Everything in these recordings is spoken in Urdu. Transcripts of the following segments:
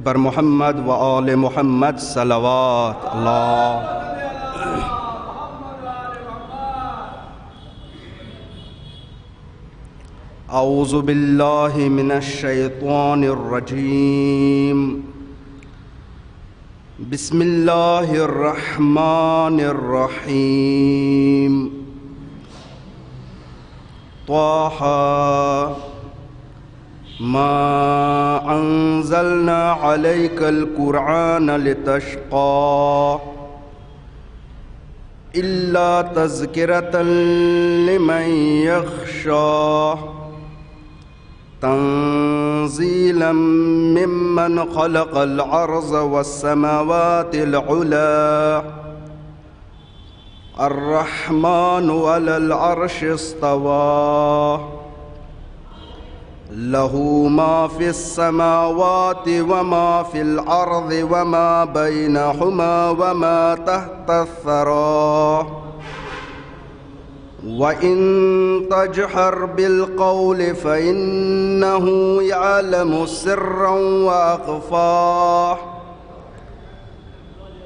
بر محمد و آل محمد صلوات اللہ. اعوذ باللہ من الشیطان الرجیم. بسم اللہ الرحمن الرحیم. طٰہٰ ما انزلنا علیک القرآن لتشقى الا تذکرۃ لمن یخشی تنزیلا ممن خلق الارض والسماوات العلی الرحمن علی العرش استوى له ما في السماوات وما في الأرض وما بينهما وما تحت الثرى وإن تجهر بالقول فإنه يعلم سرا وأخفى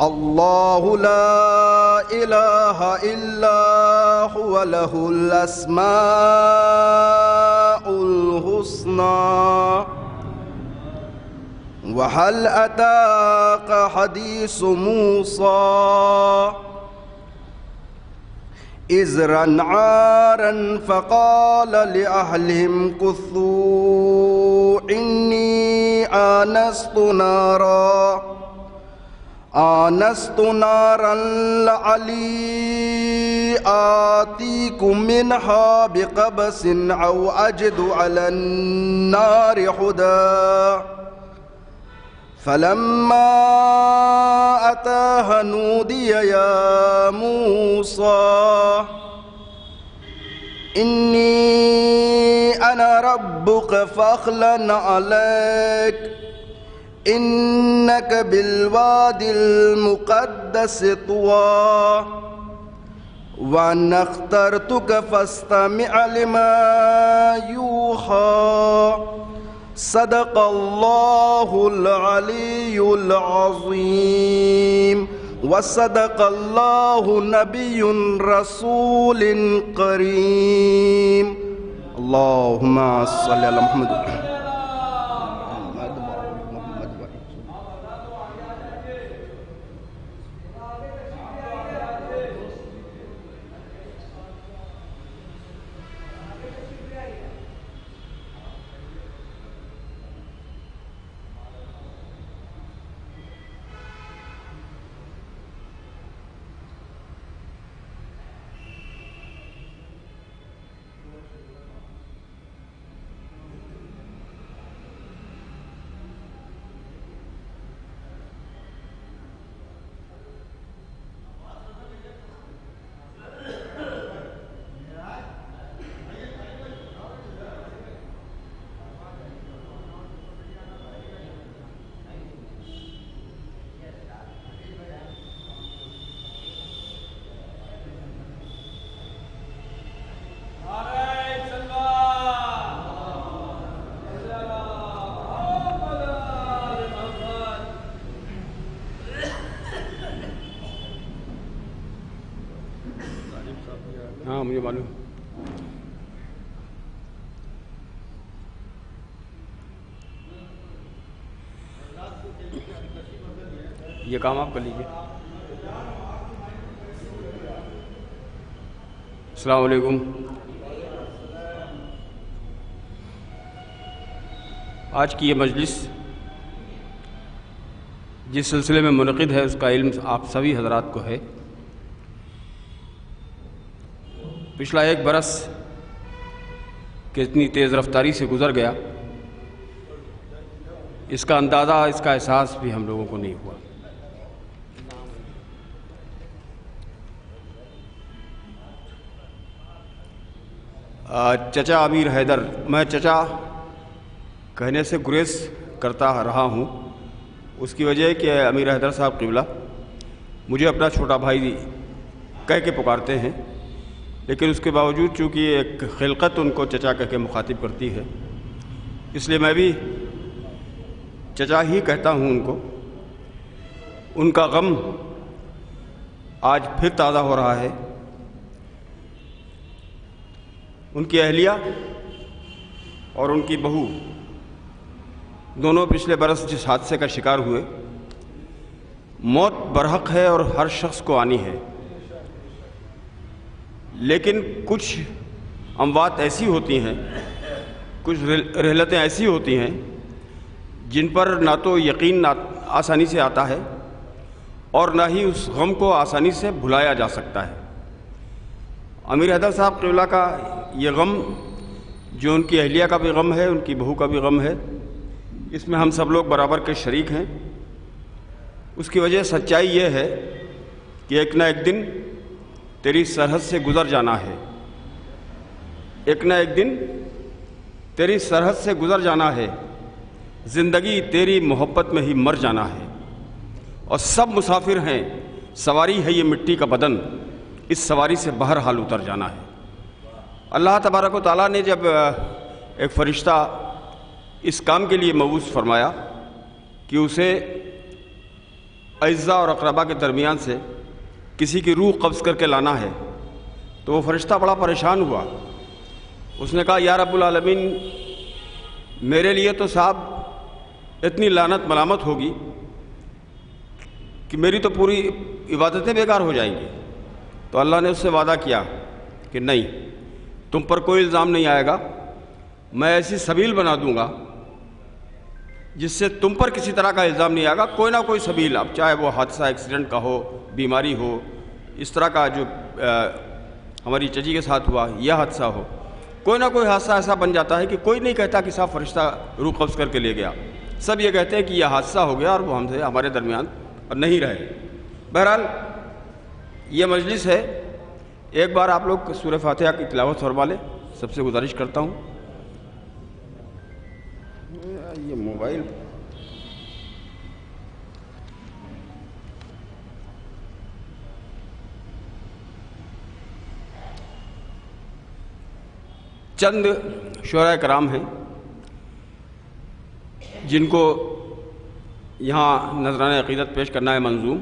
الله لا إله إلا هو له الأسماء الحسنى. وهل أتاك حديث موسى إذ رأى نارا فقال لأهلهم كثوا إني آنست نارا لعلي آتيكم منها بقبس أو أجد على النار هدى. فلما أتاها نودي يا موسى إني أنا ربك فاخلع عليك إنك بالوادي المقدس طوى وأنا اخترتك فاستمع لما يوحى. صدق الله العلي العظيم وصدق الله نبي رسول كريم. اللهم صل على محمد. ہاں مجھے معلوم. یہ کام آپ کر لیجیے. السلام علیکم. آج کی یہ مجلس جس سلسلے میں منعقد ہے اس کا علم آپ سبھی حضرات کو ہے. پچھلا ایک برس کہ اتنی تیز رفتاری سے گزر گیا، اس کا اندازہ، اس کا احساس بھی ہم لوگوں کو نہیں ہوا. چچا امیر حیدر، میں چچا کہنے سے گریز کرتا رہا ہوں. اس کی وجہ ہے کہ امیر حیدر صاحب قبلہ مجھے اپنا چھوٹا بھائی کہہ کے پکارتے ہیں، لیکن اس کے باوجود چونکہ ایک خلقت ان کو چچا کہہ کے مخاطب کرتی ہے، اس لیے میں بھی چچا ہی کہتا ہوں ان کو. ان کا غم آج پھر تازہ ہو رہا ہے. ان کی اہلیہ اور ان کی بہو دونوں پچھلے برس جس حادثے کا شکار ہوئے. موت برحق ہے اور ہر شخص کو آنی ہے، لیکن کچھ اموات ایسی ہوتی ہیں، کچھ رحلتیں ایسی ہوتی ہیں جن پر نہ تو یقین آسانی سے آتا ہے اور نہ ہی اس غم کو آسانی سے بھلایا جا سکتا ہے. امیر حیدر صاحب قبلہ کا یہ غم، جو ان کی اہلیہ کا بھی غم ہے، ان کی بہو کا بھی غم ہے، اس میں ہم سب لوگ برابر کے شریک ہیں. اس کی وجہ سچائی یہ ہے کہ ایک نہ ایک دن تیری سرحد سے گزر جانا ہے. ایک نہ ایک دن تیری سرحد سے گزر جانا ہے. زندگی تیری محبت میں ہی مر جانا ہے. اور سب مسافر ہیں، سواری ہے یہ مٹی کا بدن، اس سواری سے بہرحال اتر جانا ہے. اللہ تبارک و تعالیٰ نے جب ایک فرشتہ اس کام کے لیے مبعوث فرمایا کہ اسے اعزاء اور اقربا کے درمیان سے کسی کی روح قبض کر کے لانا ہے، تو وہ فرشتہ بڑا پریشان ہوا. اس نے کہا یا رب العالمین، میرے لیے تو صاحب اتنی لعنت ملامت ہوگی کہ میری تو پوری عبادتیں بیکار ہو جائیں گی. تو اللہ نے اس سے وعدہ کیا کہ نہیں، تم پر کوئی الزام نہیں آئے گا. میں ایسی سبیل بنا دوں گا جس سے تم پر کسی طرح کا الزام نہیں آئے گا. کوئی نہ کوئی سبیل، اب چاہے وہ حادثہ ایکسیڈنٹ کا ہو، بیماری ہو، اس طرح کا جو ہماری چچی کے ساتھ ہوا، یہ حادثہ ہو، کوئی نہ کوئی حادثہ ایسا بن جاتا ہے کہ کوئی نہیں کہتا کہ صاحب فرشتہ روح قبض کر کے لے گیا. سب یہ کہتے ہیں کہ یہ حادثہ ہو گیا اور وہ ہم سے ہمارے درمیان اور نہیں رہے. بہرحال یہ مجلس ہے، ایک بار آپ لوگ سورہ فاتحہ کی تلاوت فرما لیں، سب سے گزارش کرتا ہوں. یہ موبائل چند شعراء کرام ہیں جن کو یہاں نذرانہ عقیدت پیش کرنا ہے منظوم.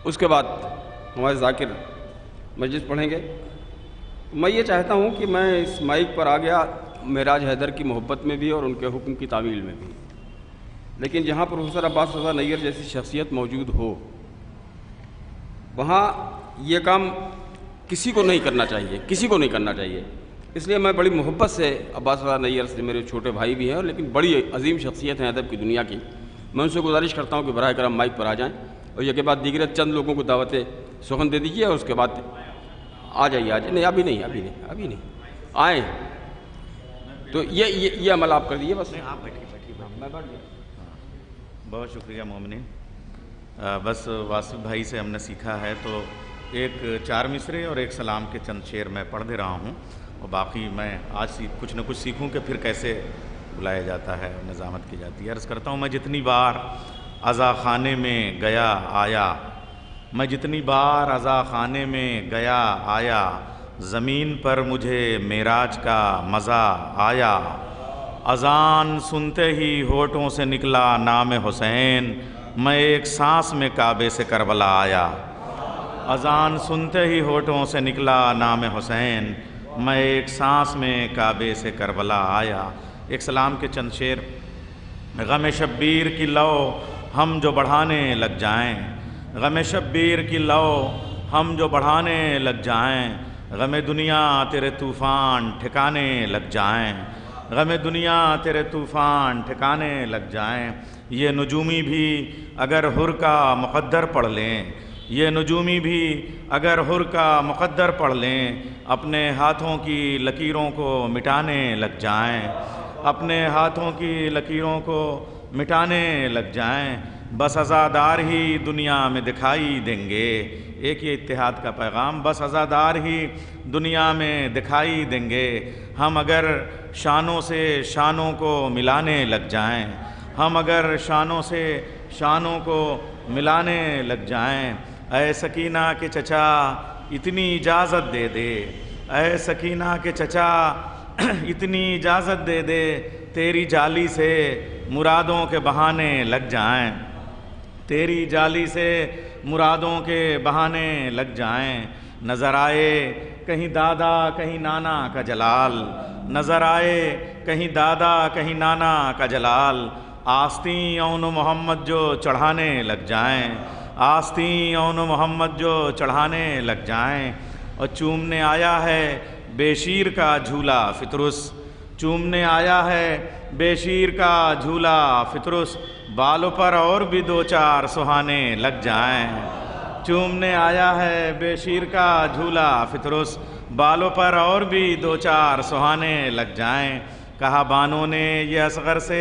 اس کے بعد ہمارے ذاکر مجلس پڑھیں گے. میں یہ چاہتا ہوں کہ میں اس مائک پر آ گیا معراج حیدر کی محبت میں بھی اور ان کے حکم کی تعمیل میں بھی، لیکن جہاں پروفیسر عباس رضا نیر جیسی شخصیت موجود ہو وہاں یہ کام کسی کو نہیں کرنا چاہیے، کسی کو نہیں کرنا چاہیے. اس لیے میں بڑی محبت سے عباس رضا نیر سے، میرے چھوٹے بھائی بھی ہیں لیکن بڑی عظیم شخصیت ہیں ادب کی دنیا کی، میں ان سے گزارش کرتا ہوں کہ براہ کرم مائک پر آ جائیں اور یہ کے بعد دیگر چند لوگوں کو دعوت سخن دے دیجیے اور اس کے بعد آ جائیے. نہیں ابھی نہیں آئیں تو یہ عمل آپ کر دیجیے. بس آپ بیٹھیے. بہت شکریہ مومنین. بس واصف بھائی سے ہم نے سیکھا ہے تو ایک 4 مصرے اور ایک سلام کے چند شعر میں پڑھ دے رہا ہوں اور باقی میں آج کچھ نہ کچھ سیکھوں کہ پھر کیسے بلایا جاتا ہے، نظامت کی جاتی ہے. عرض کرتا ہوں، میں جتنی بار عزا خانے میں گیا آیا، میں جتنی بار عزا خانے میں گیا آیا، زمین پر مجھے معراج کا مزہ آیا. اذان سنتے ہی ہونٹوں سے نکلا نام حسین، میں ایک سانس میں کعبے سے کربلا آیا. اذان سنتے ہی ہونٹوں سے نکلا نام حسین، میں ایک سانس میں کعبے سے کربلا آیا. ایک سلام کے چند شعر. غم شبیر کی لو ہم جو بڑھانے لگ جائیں، غم شبیر کی لو ہم جو بڑھانے لگ جائیں، غم دنیا تیرے طوفان ٹھکانے لگ جائیں، غم دنیا تیرے طوفان ٹھکانے لگ جائیں. یہ نجومی بھی اگر حر کا مقدر پڑھ لیں، یہ نجومی بھی اگر حر کا مقدر پڑھ لیں، اپنے ہاتھوں کی لکیروں کو مٹانے لگ جائیں، اپنے ہاتھوں کی لکیروں کو مٹانے لگ جائیں. بس عزادار ہی دنیا میں دکھائی دیں گے. ایک یہ اتحاد کا پیغام، بس عزادار ہی دنیا میں دکھائی دیں گے. ہم اگر شانوں سے شانوں کو ملانے لگ جائیں، ہم اگر شانوں سے شانوں کو ملانے لگ جائیں. اے سکینہ کے چچا اتنی اجازت دے دے، اے سکینہ کے چچا اتنی اجازت دے دے، تیری جالی سے مرادوں کے بہانے لگ جائیں، تیری جالی سے مرادوں کے بہانے لگ جائیں، نظر آئے کہیں دادا کہیں نانا کا جلال، نظر آئے کہیں دادا کہیں نانا کا جلال، آستین اون محمد جو چڑھانے لگ جائیں، آستین اون محمد جو چڑھانے لگ جائیں، اور چومنے آیا ہے بے شیر کا جھولا فطرس، چومنے آیا ہے بے شیر کا جھولا فطرس، بالوں پر اور بھی دو چار سہانے لگ جائیں، چومنے آیا ہے بے شیر کا جھولا فطرس، بالوں پر اور بھی دو چار سہانے لگ جائیں، کہا بانوں نے یہ اصغر سے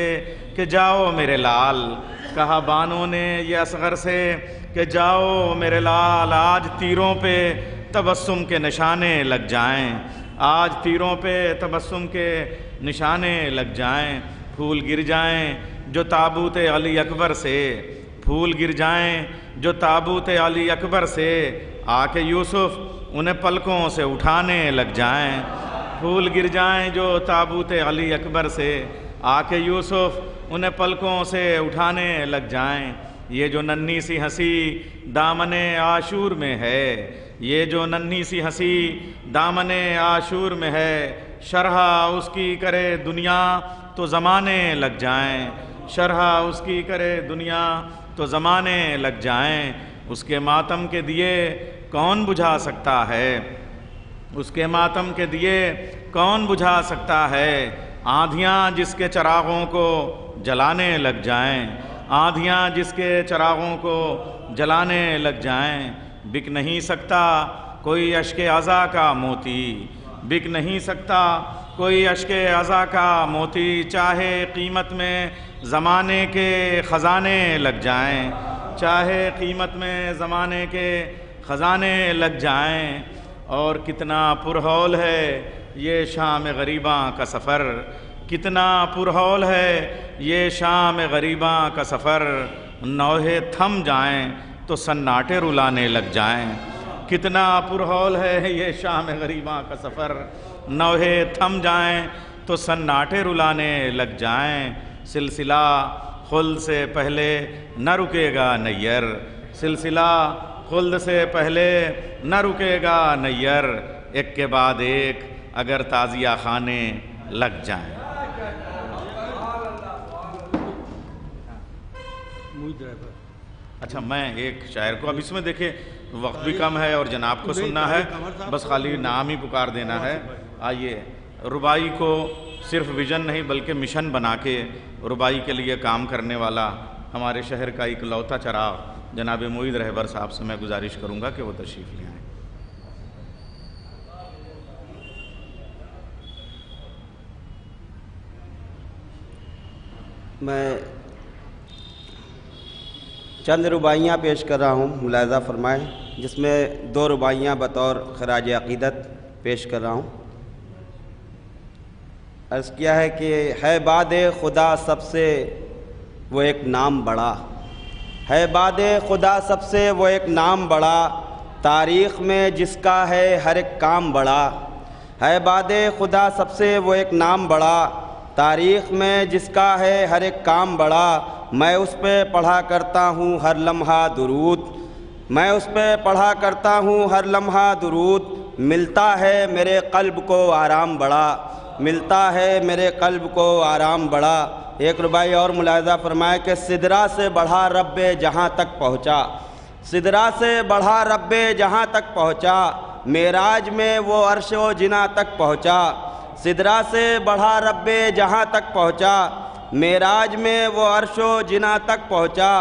کہ جاؤ میرے لال، کہا بانوں نے یہ اصغر سے کہ جاؤ میرے لال، آج تیروں پہ تبسم کے نشانے لگ جائیں، آج تیروں پہ تبسم کے نشانے لگ جائیں، پھول گر جائیں جو تابوت علی اکبر سے، پھول گر جائیں جو تابوت علی اکبر سے، آ کے یوسف انہیں پلکوں سے اٹھانے لگ جائیں، پھول گر جائیں جو تابوت علی اکبر سے، آ کے یوسف انہیں پلکوں سے اٹھانے لگ جائیں، یہ جو ننھی سی ہنسی دامن عاشور میں ہے، یہ جو ننھی سی ہنسی دامن عاشور میں ہے، شرح اس کی کرے دنیا تو زمانے لگ جائیں، شرح اس کی کرے دنیا تو زمانے لگ جائیں، اس کے ماتم کے دیے کون بجھا سکتا ہے، اس کے ماتم کے دیے کون بجھا سکتا ہے، آندھیاں جس کے چراغوں کو جلانے لگ جائیں، آندھیاں جس کے چراغوں کو جلانے لگ جائیں، بک نہیں سکتا کوئی اشک عزا کا موتی، بک نہیں سکتا کوئی اشک عزا کا موتی، چاہے قیمت میں زمانے کے خزانے لگ جائیں، چاہے قیمت میں زمانے کے خزانے لگ جائیں، اور کتنا پرہول ہے یہ شام غریباں کا سفر، کتنا پرہول ہے یہ شام غریباں کا سفر، نوحے تھم جائیں تو سناٹے رلانے لگ جائیں، کتنا پرہول ہے یہ شام غریباں کا سفر، نوحے تھم جائیں تو سناٹے رلانے لگ جائیں، سلسلہ خلد سے پہلے نہ رکے گا نیر، سلسلہ خلد سے پہلے نہ رکے گا نیر، ایک کے بعد ایک اگر تعزیہ خانے لگ جائیں۔ اچھا میں ایک شاعر کو، اب اس میں دیکھیں وقت بھی کم ہے اور جناب کو سننا ہے، بس خالی نام ہی پکار دینا ہے۔ آئیے، ربائی کو صرف ویژن نہیں بلکہ مشن بنا کے ربائی کے لیے کام کرنے والا ہمارے شہر کا اکلوتا چراغ جناب معید رہبر صاحب سے میں گزارش کروں گا کہ وہ تشریف لے آئیں۔ میں چند رباعیاں پیش کر رہا ہوں، ملاحظہ فرمائیں، جس میں 2 رباعیاں بطور خراج عقیدت پیش کر رہا ہوں۔ عرض کیا ہے کہ ہے باد خدا سب سے وہ ایک نام بڑا، ہے باد خدا سب سے وہ ایک نام بڑا، تاریخ میں جس کا ہے ہر ایک کام بڑا، ہے باد خدا سب سے وہ ایک نام بڑا، تاریخ میں جس کا ہے ہر ایک کام بڑا، میں اس پہ پڑھا کرتا ہوں ہر لمحہ درود، میں اس پہ پڑھا کرتا ہوں ہر لمحہ درود، ملتا ہے میرے قلب کو آرام بڑا، ملتا ہے میرے قلب کو آرام بڑا۔ ایک رباعی اور ملاحظہ فرمائے کہ سدرا سے بڑھا رب جہاں تک پہنچا، سدرا سے بڑھا رب جہاں تک پہنچا، معراج میں وہ عرش و جناں تک پہنچا، سدرا سے بڑھا رب جہاں تک پہنچا، معراج میں وہ عرش و جناں تک پہنچا،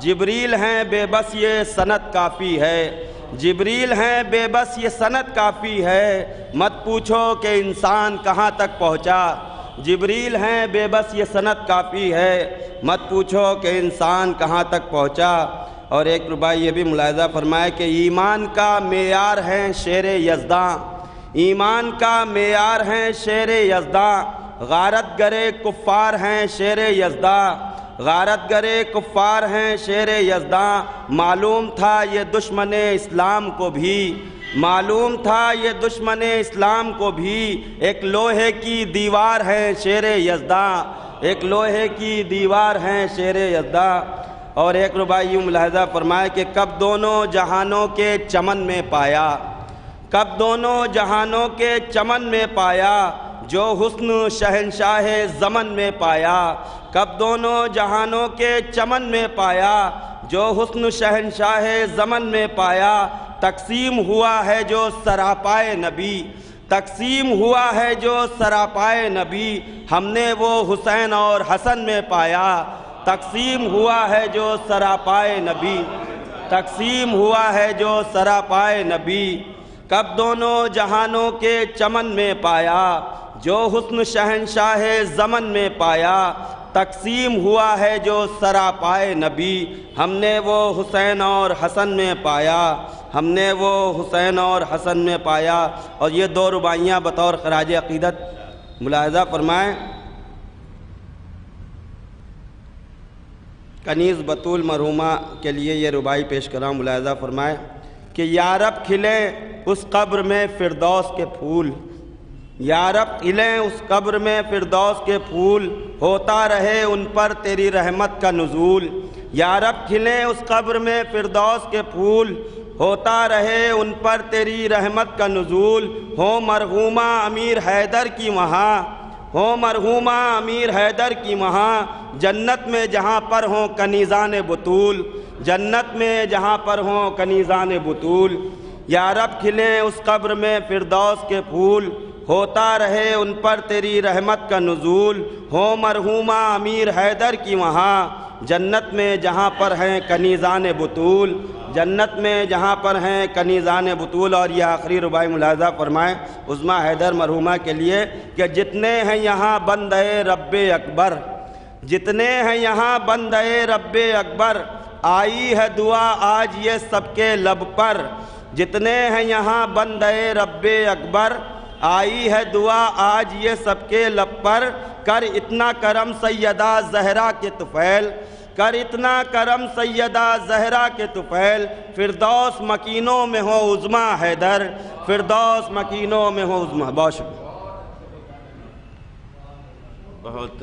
جبریل ہیں بے بس یہ سند کافی ہے، جبریل ہیں بے بس یہ سند کافی ہے، مت پوچھو کہ انسان کہاں تک پہنچا، جبریل ہیں بے بس یہ سند کافی ہے، مت پوچھو کہ انسان کہاں تک پہنچا۔ اور ایک رباعی یہ بھی ملاحظہ فرمائے کہ ایمان کا معیار ہیں شیر یزداں، ایمان کا معیار ہیں شیر یزداں، غارت گرے کفار ہیں شیر یزداں، غارت گرے کفار ہیں شیر یزداں، معلوم تھا یہ دشمن اسلام کو بھی، معلوم تھا یہ دشمن اسلام کو بھی، ایک لوہے کی دیوار ہے شیر یزداں، ایک لوہے کی دیوار ہیں شیر یزداں، اور ایک رباعی یوں ملاحظہ فرمائے کہ کب دونوں جہانوں کے چمن میں پایا، کب دونوں جہانوں کے چمن میں پایا، جو حسن شہنشاہ زمن میں پایا، کب دونوں جہانوں کے چمن میں پایا، جو حسن شہنشاہ زمن میں پایا، تقسیم ہوا ہے جو سراپائے نبی، تقسیم ہوا ہے جو سراپائے نبی، ہم نے وہ حسین اور حسن میں پایا، تقسیم ہوا ہے جو سراپائے نبی، تقسیم ہوا ہے جو سراپائے نبی، کب دونوں جہانوں کے چمن میں پایا، جو حسن شہنشاہ زمن میں پایا، تقسیم ہوا ہے جو سراپائے نبی، ہم نے وہ حسین اور حسن میں پایا، ہم نے وہ حسین اور حسن میں پایا۔ اور یہ دو رباعیاں بطور خراج عقیدت ملاحظہ فرمائیں۔ کنیز بطول مرحومہ کے لیے یہ رباعی پیش کر رہا ہوں، ملاحظہ فرمائیں کہ یا رب کھلیں اس قبر میں فردوس کے پھول، یا رب کھلیں اس قبر میں فردوس کے پھول، ہوتا رہے ان پر تیری رحمت کا نزول، یا رب کھلیں اس قبر میں فردوس کے پھول، ہوتا رہے ان پر تیری رحمت کا نزول، ہو مرحومہ امیر حیدر کی وہاں، ہو مرحومہ امیر حیدر کی وہاں، جنت میں جہاں پر ہوں کنیزان بطول، جنت میں جہاں پر ہوں کنیزان بطول، یا رب کھلیں اس قبر میں فردوس کے پھول، ہوتا رہے ان پر تیری رحمت کا نزول، ہو مرحومہ امیر حیدر کی وہاں، جنت میں جہاں پر ہیں کنیزان بطول، جنت میں جہاں پر ہیں کنیزان بطول۔ اور یہ آخری رباعی ملاحظہ فرمائیں عظمیٰ حیدر مرحومہ کے لیے کہ جتنے ہیں یہاں بندے رب اکبر، جتنے ہیں یہاں بندے رب اکبر، آئی ہے دعا آج یہ سب کے لب پر، جتنے ہیں یہاں بندے رب اکبر، آئی ہے دعا آج یہ سب کے لب پر، کر اتنا کرم سیدہ زہرا کے طفیل، کر اتنا کرم سیدہ زہرا کے طفیل، فردوس مکینوں میں ہو عظمیٰ حیدر، فردوس مکینوں میں ہو عظمیٰ۔ بہت شکریہ۔ بہت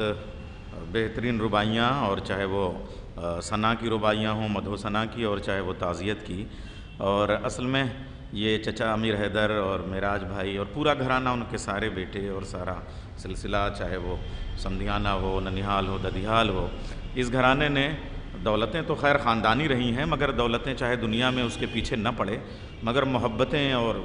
بہترین رباعیاں، اور چاہے وہ ثنا کی رباعیاں ہوں، مدح ثنا کی، اور چاہے وہ تعزیت کی، اور اصل میں یہ چچا امیر حیدر اور معراج بھائی اور پورا گھرانہ، ان کے سارے بیٹے اور سارا سلسلہ، چاہے وہ سمدھیانہ ہو، ننیہال ہو، ددیہال ہو، اس گھرانے نے دولتیں تو خیر خاندانی رہی ہیں، مگر دولتیں چاہے دنیا میں اس کے پیچھے نہ پڑے، مگر محبتیں اور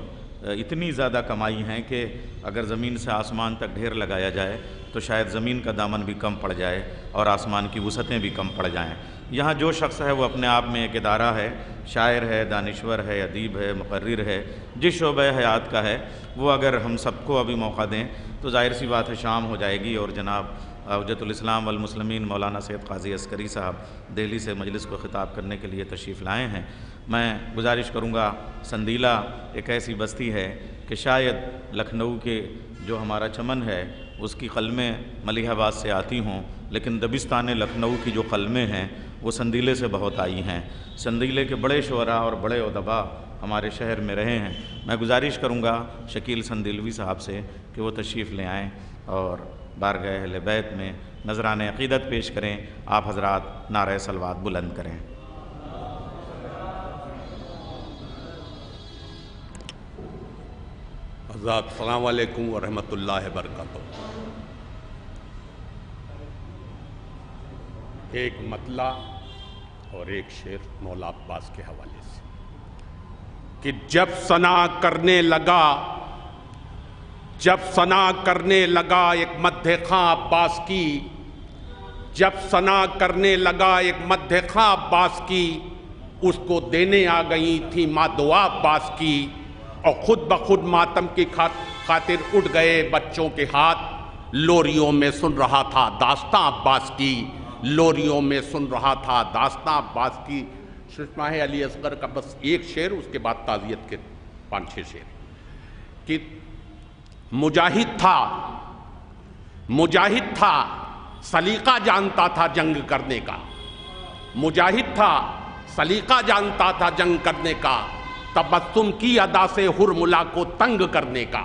اتنی زیادہ کمائی ہیں کہ اگر زمین سے آسمان تک ڈھیر لگایا جائے تو شاید زمین کا دامن بھی کم پڑ جائے اور آسمان کی وسعتیں بھی کم پڑ جائیں۔ یہاں جو شخص ہے وہ اپنے آپ میں ایک ادارہ ہے، شاعر ہے، دانشور ہے، ادیب ہے، مقرر ہے، جس شعبہ حیات کا ہے، وہ اگر ہم سب کو ابھی موقع دیں تو ظاہر سی بات ہے شام ہو جائے گی، اور جناب حجت الاسلام والمسلمین مولانا سید قاضی عسکری صاحب دہلی سے مجلس کو خطاب کرنے کے لیے تشریف لائے ہیں۔ میں گزارش کروں گا، سندیلہ ایک ایسی بستی ہے کہ شاید لکھنؤ کے جو ہمارا چمن ہے اس کی قلمیں ملیح آباد سے آتی ہوں، لیکن دبستان لکھنؤ کی جو قلمیں ہیں وہ سندیلے سے بہت آئی ہیں۔ سندیلے کے بڑے شعراء اور بڑے ادباء ہمارے شہر میں رہے ہیں۔ میں گزارش کروں گا شکیل سندیلوی صاحب سے کہ وہ تشریف لے آئیں اور بارگاہ اہل بیت میں نذران عقیدت پیش کریں۔ آپ حضرات نعرہ صلوات بلند کریں۔ حضرات السلام علیکم ورحمۃ اللہ وبرکاتہ۔ ایک مطلع اور ایک شعر مولا عباس کے حوالے سے کہ جب ثنا کرنے لگا ایک مدح خاں عباس کی، جب ثنا کرنے لگا ایک مدح خاں عباس کی، اس کو دینے آ گئی تھی ماں دعا عباس کی، اور خود بخود ماتم کی خاطر اٹھ گئے بچوں کے ہاتھ، لوریوں میں سن رہا تھا داستاں عباس کی، لوریوں میں سن رہا تھا داستاں عباس کی۔ ششماہ علی اصغر کا بس ایک شعر، اس کے بعد تعزیت کے 5-6 شعر کہ مجاہد تھا سلیقہ جانتا تھا جنگ کرنے کا، مجاہد تھا سلیقہ جانتا تھا جنگ کرنے کا، تبسم کی ادا سے ہرملا کو تنگ کرنے کا،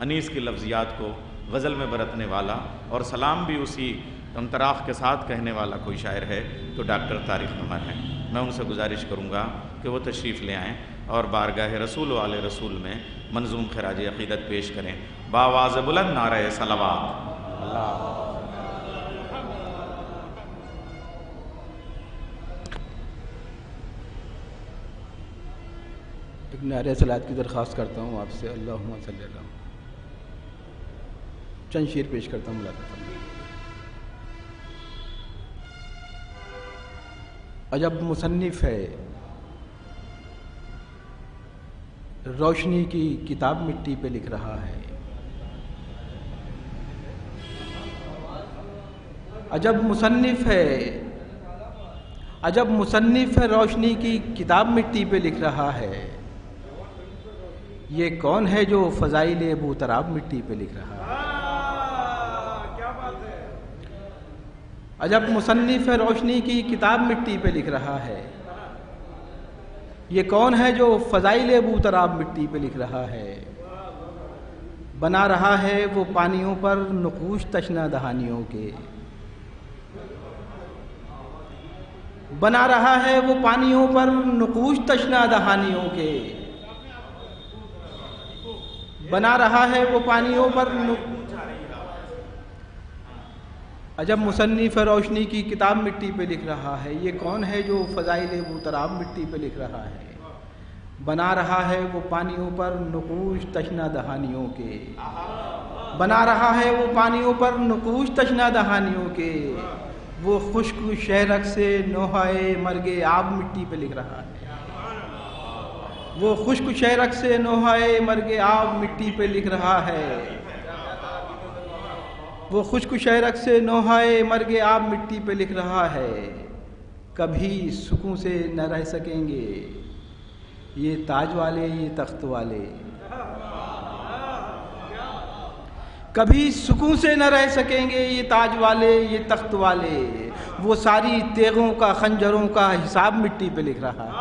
انیس کی لفظیات کو غزل میں برتنے والا اور سلام بھی اسی امتراخ کے ساتھ کہنے والا کوئی شاعر ہے تو ڈاکٹر طارق قمر ہیں۔ میں ان سے گزارش کروں گا کہ وہ تشریف لے آئیں اور بارگاہ رسول و آل رسول میں منظوم خراج عقیدت پیش کریں۔ بآواز بلند نعرہ صلوات۔ ایک نعرہ صلوات کی درخواست کرتا ہوں آپ سے، اللہم صلی اللہ۔ چند شعر پیش کرتا ہوں ملاقات۔ عجب مصنف ہے روشنی کی کتاب مٹی پہ لکھ رہا ہے، عجب مصنف ہے روشنی کی کتاب مٹی پہ لکھ رہا ہے، یہ کون ہے جو فضائل ابو تراب مٹی پہ لکھ رہا ہے؟ عجب مصنف ہے روشنی کی کتاب مٹی پہ لکھ رہا ہے، یہ کون ہے جو فضائل ابو تراب مٹی پہ لکھ رہا ہے؟ بنا رہا ہے وہ پانیوں پر نقوش تشنہ دہانیوں کے، بنا رہا ہے وہ پانیوں پر نقوش تشنہ دہانیوں کے، بنا رہا ہے وہ پانیوں پر عجب مصنف روشنی کی کتاب مٹی پہ لکھ رہا ہے، یہ کون ہے جو فضائل ابو تراب مٹی پہ لکھ رہا ہے؟ بنا رہا ہے وہ پانیوں پر نقوش تشنہ دہانیوں کے، بنا رہا ہے وہ پانیوں پر نقوش تشنہ دہانیوں کے، وہ خشک شہرک سے نوحۂ مرگ آب مٹی پہ لکھ رہا ہے، وہ خشک شہرک سے نوحۂ مرگ آب مٹی پہ لکھ رہا ہے، وہ خشک شہرک سے نوحۂ مرگ آب مٹی پہ لکھ رہا ہے، کبھی سکون سے نہ رہ سکیں گے یہ تاج والے یہ تخت والے، کبھی سکون سے نہ رہ سکیں گے یہ تاج والے یہ تخت والے، وہ ساری تیغوں کا خنجروں کا حساب مٹی پہ لکھ رہا ہے،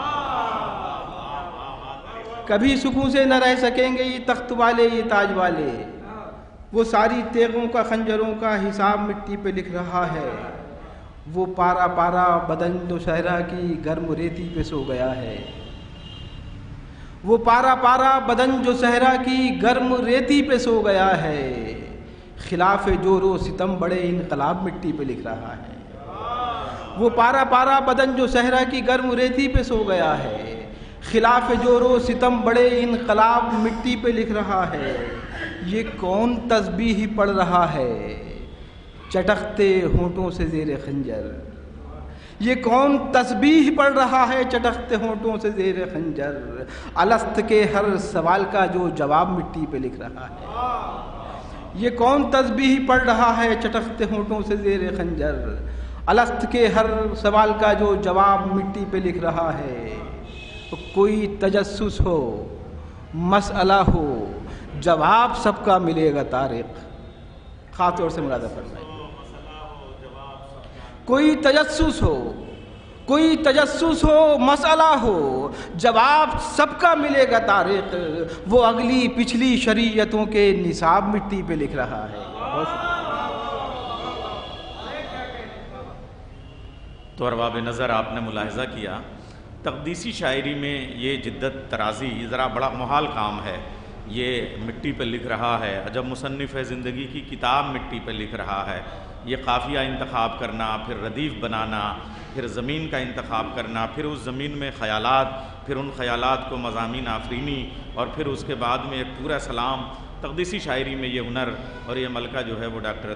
کبھی سکون سے نہ رہ سکیں گے یہ تخت والے یہ تاج والے، وہ ساری تیغوں کا خنجروں کا حساب مٹی پہ لکھ رہا ہے، وہ پارا پارا بدن جو صحرا کی گرم ریتی پہ سو گیا ہے، وہ پارا پارا بدن جو صحرا کی گرم ریتی پہ سو گیا ہے، خلاف جور و ستم بڑے انقلاب مٹی پہ لکھ رہا ہے، وہ پارا پارا بدن جو صحرا کی گرم ریتی پہ سو گیا ہے، خلاف جور و ستم بڑے انقلاب مٹی پہ لکھ رہا ہے، یہ کون تسبیح پڑھ رہا ہے چٹکتے ہونٹوں سے زیر خنجر، یہ کون تسبیح پڑھ رہا ہے چٹکتے ہونٹوں سے زیر خنجر، الست کے ہر سوال کا جو جواب مٹی پہ لکھ رہا ہے، یہ کون تسبیح پڑھ رہا ہے چٹکتے ہونٹوں سے زیر خنجر، الست کے ہر سوال کا جو جواب مٹی پہ لکھ رہا ہے، کوئی تجسس ہو مسئلہ ہو جواب سب کا ملے گا طارق، خاص طور سے مرادہ فرمائے، کوئی تجسس ہو مسئلہ ہو جواب سب کا ملے گا طارق، وہ اگلی پچھلی شریعتوں کے نصاب مٹی پہ لکھ رہا ہے۔ تو ارباب نظر آپ نے ملاحظہ کیا تقدیسی شاعری میں یہ جدت ترازی ذرا بڑا محال کام ہے، یہ مٹی پہ لکھ رہا ہے، عجب مصنف ہے زندگی کی کتاب مٹی پہ لکھ رہا ہے، یہ قافیہ انتخاب کرنا، پھر ردیف بنانا، پھر زمین کا انتخاب کرنا، پھر اس زمین میں خیالات، پھر ان خیالات کو مضامین آفرینی، اور پھر اس کے بعد میں ایک پورا سلام۔ تقدیسی شاعری میں یہ ہنر اور یہ ملکہ جو ہے وہ ڈاکٹر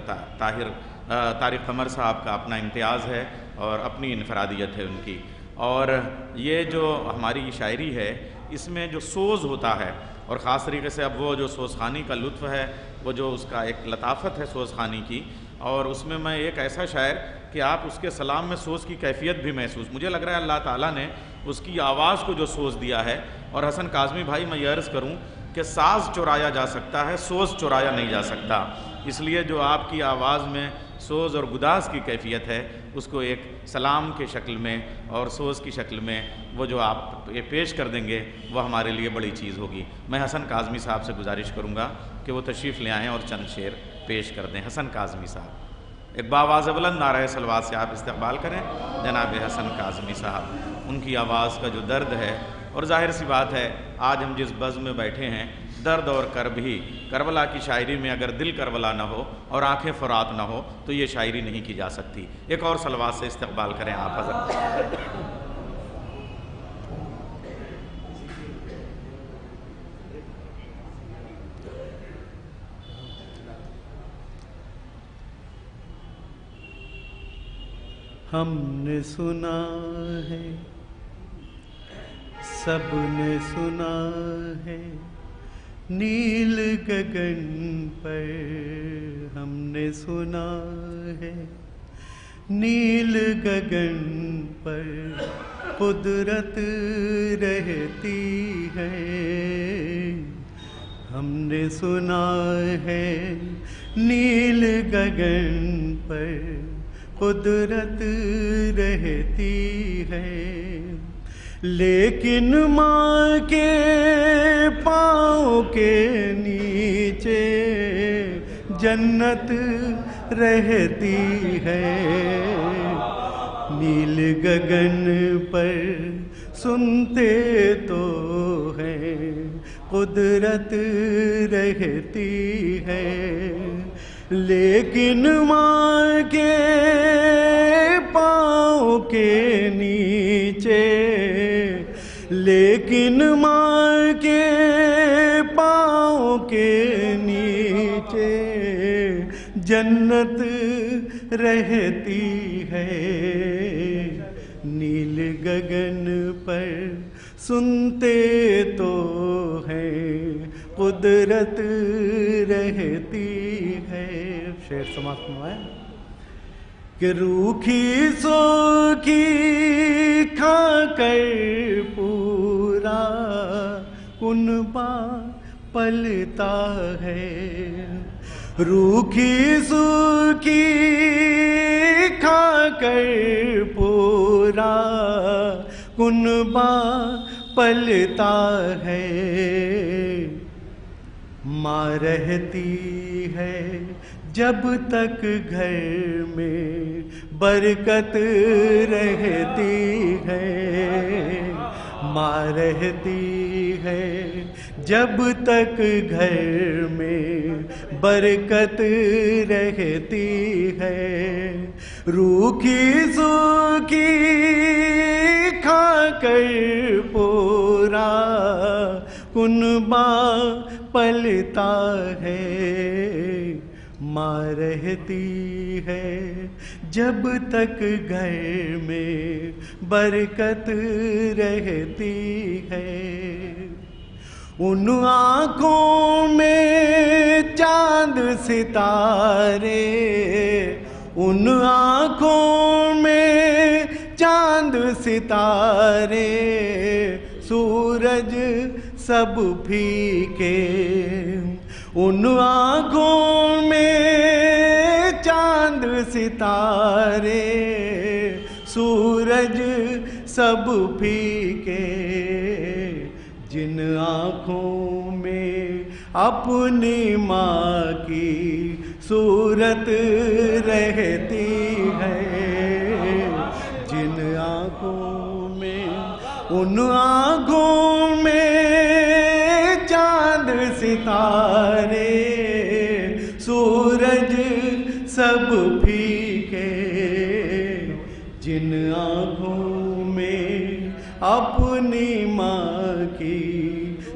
طارق قمر صاحب کا اپنا امتیاز ہے اور اپنی انفرادیت ہے ان کی، اور یہ جو ہماری شاعری ہے اس میں جو سوز ہوتا ہے، اور خاص طریقے سے اب وہ جو سوزخانی کا لطف ہے، وہ جو اس کا ایک لطافت ہے سوزخانی کی، اور اس میں میں ایک ایسا شاعر کہ آپ اس کے سلام میں سوز کی کیفیت بھی محسوس، مجھے لگ رہا ہے اللہ تعالیٰ نے اس کی آواز کو جو سوز دیا ہے، اور حسن کاظمی بھائی میں یہ عرض کروں کہ ساز چورایا جا سکتا ہے، سوز چورایا نہیں جا سکتا، اس لیے جو آپ کی آواز میں سوز اور گداز کی کیفیت ہے اس کو ایک سلام کے شکل میں اور سوز کی شکل میں وہ جو آپ پیش کر دیں گے وہ ہمارے لیے بڑی چیز ہوگی۔ میں حسن کاظمی صاحب سے گزارش کروں گا کہ وہ تشریف لے آئیں اور چند شعر پیش کر دیں۔ حسن کاظمی صاحب، ایک باواز بلند نعرہ صلوات سے آپ استقبال کریں جناب حسن کاظمی صاحب۔ ان کی آواز کا جو درد ہے، اور ظاہر سی بات ہے آج ہم جس بزم میں بیٹھے ہیں، درد اور کرب ہی، کربلا کی شاعری میں اگر دل کربلا نہ ہو اور آنکھیں فرات نہ ہو تو یہ شاعری نہیں کی جا سکتی۔ ایک اور صلوات سے استقبال کریں آپ حضرت۔ ہم نے سنا ہے، سب نے سنا ہے، نیل گگن پر ہم نے سنا ہے، نیل گگن پر قدرت رہتی ہے۔ ہم نے سنا ہے نیل گگن پر قدرت رہتی ہے، لیکن ماں کے پاؤں کے نیچے جنت رہتی ہے۔ نیل گگن پر سنتے تو ہیں قدرت رہتی ہے، لیکن ماں کے پاؤں کے نیچے، لیکن ماں کے پاؤں کے نیچے جنت رہتی ہے۔ نیل گگن پر سنتے تو ہیں قدرت رہتی ہے۔ شعر سماعت فرمائیں کہ روکھی سوکھی کھا کر پورا کنبہ پلتا ہے، روکھی سوکھی کھا کر پورا کنبہ پلتا ہے۔ ماں رہتی ہے جب تک گھر میں برکت رہتی ہے، ماں رہتی ہے جب تک گھر میں برکت رہتی ہے۔ روکھی سوکھی کھا کر پورا کنبہ پلتا ہے، ماں رہتی ہے جب تک گھر میں برکت رہتی ہے۔ ان آنکھوں میں چاند ستارے، ان آنکھوں میں چاند ستارے، سورج سب پھیکے، ان آنکھوں میں چاند ستارے، سورج سب پھیکے، جن آنکھوں میں اپنی ماں کی صورت رہتی ہے، جن آنکھوں میں، ان آنکھوں میں چاند ستارے، سورج سب پھیکے، جن آنکھوں میں اپنی ماں کی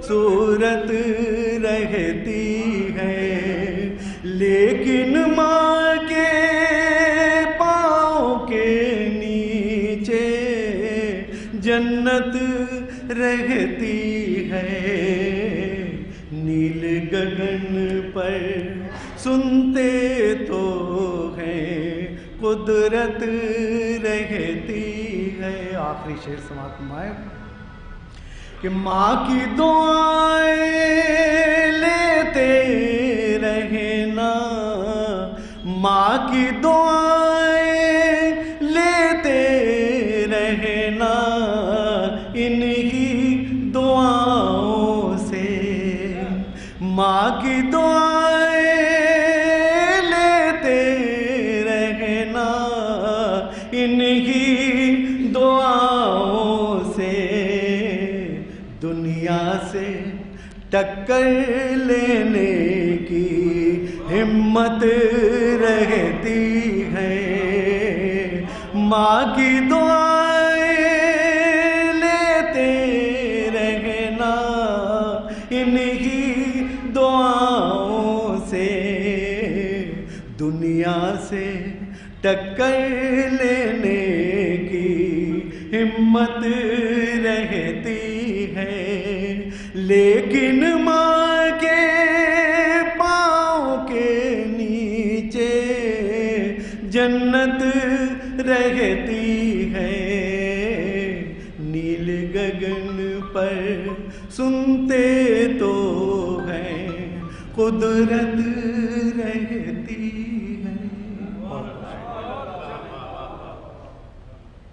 صورت رہتی ہے، لیکن ماں کے پاؤں کے نیچے جنت رہتی ہے۔ نیل گگن پر سنتے تو ہیں قدرت رہتی ہے۔ آخری شعر سماعت فرمائیں کہ ماں کی دعائیں لیتے رہنا، ماں کی دعائیں لیتے رہنا انہی دعاؤں سے، ماں کی دعائیں لیتے رہنا انہی دعاؤں سے، دنیا سے ٹکر لینے کی ہمت رہتی ہے، ماں کی دعائیں لیتے رہنا انہی دعاؤں سے، دنیا سے ٹکر لینے کی ہمت رہتی ہے، لیکن ماں کے پاؤں کے نیچے جنت رہتی ہے، نیل گگن پر سنتے تو ہیں قدرت رہتی ہے۔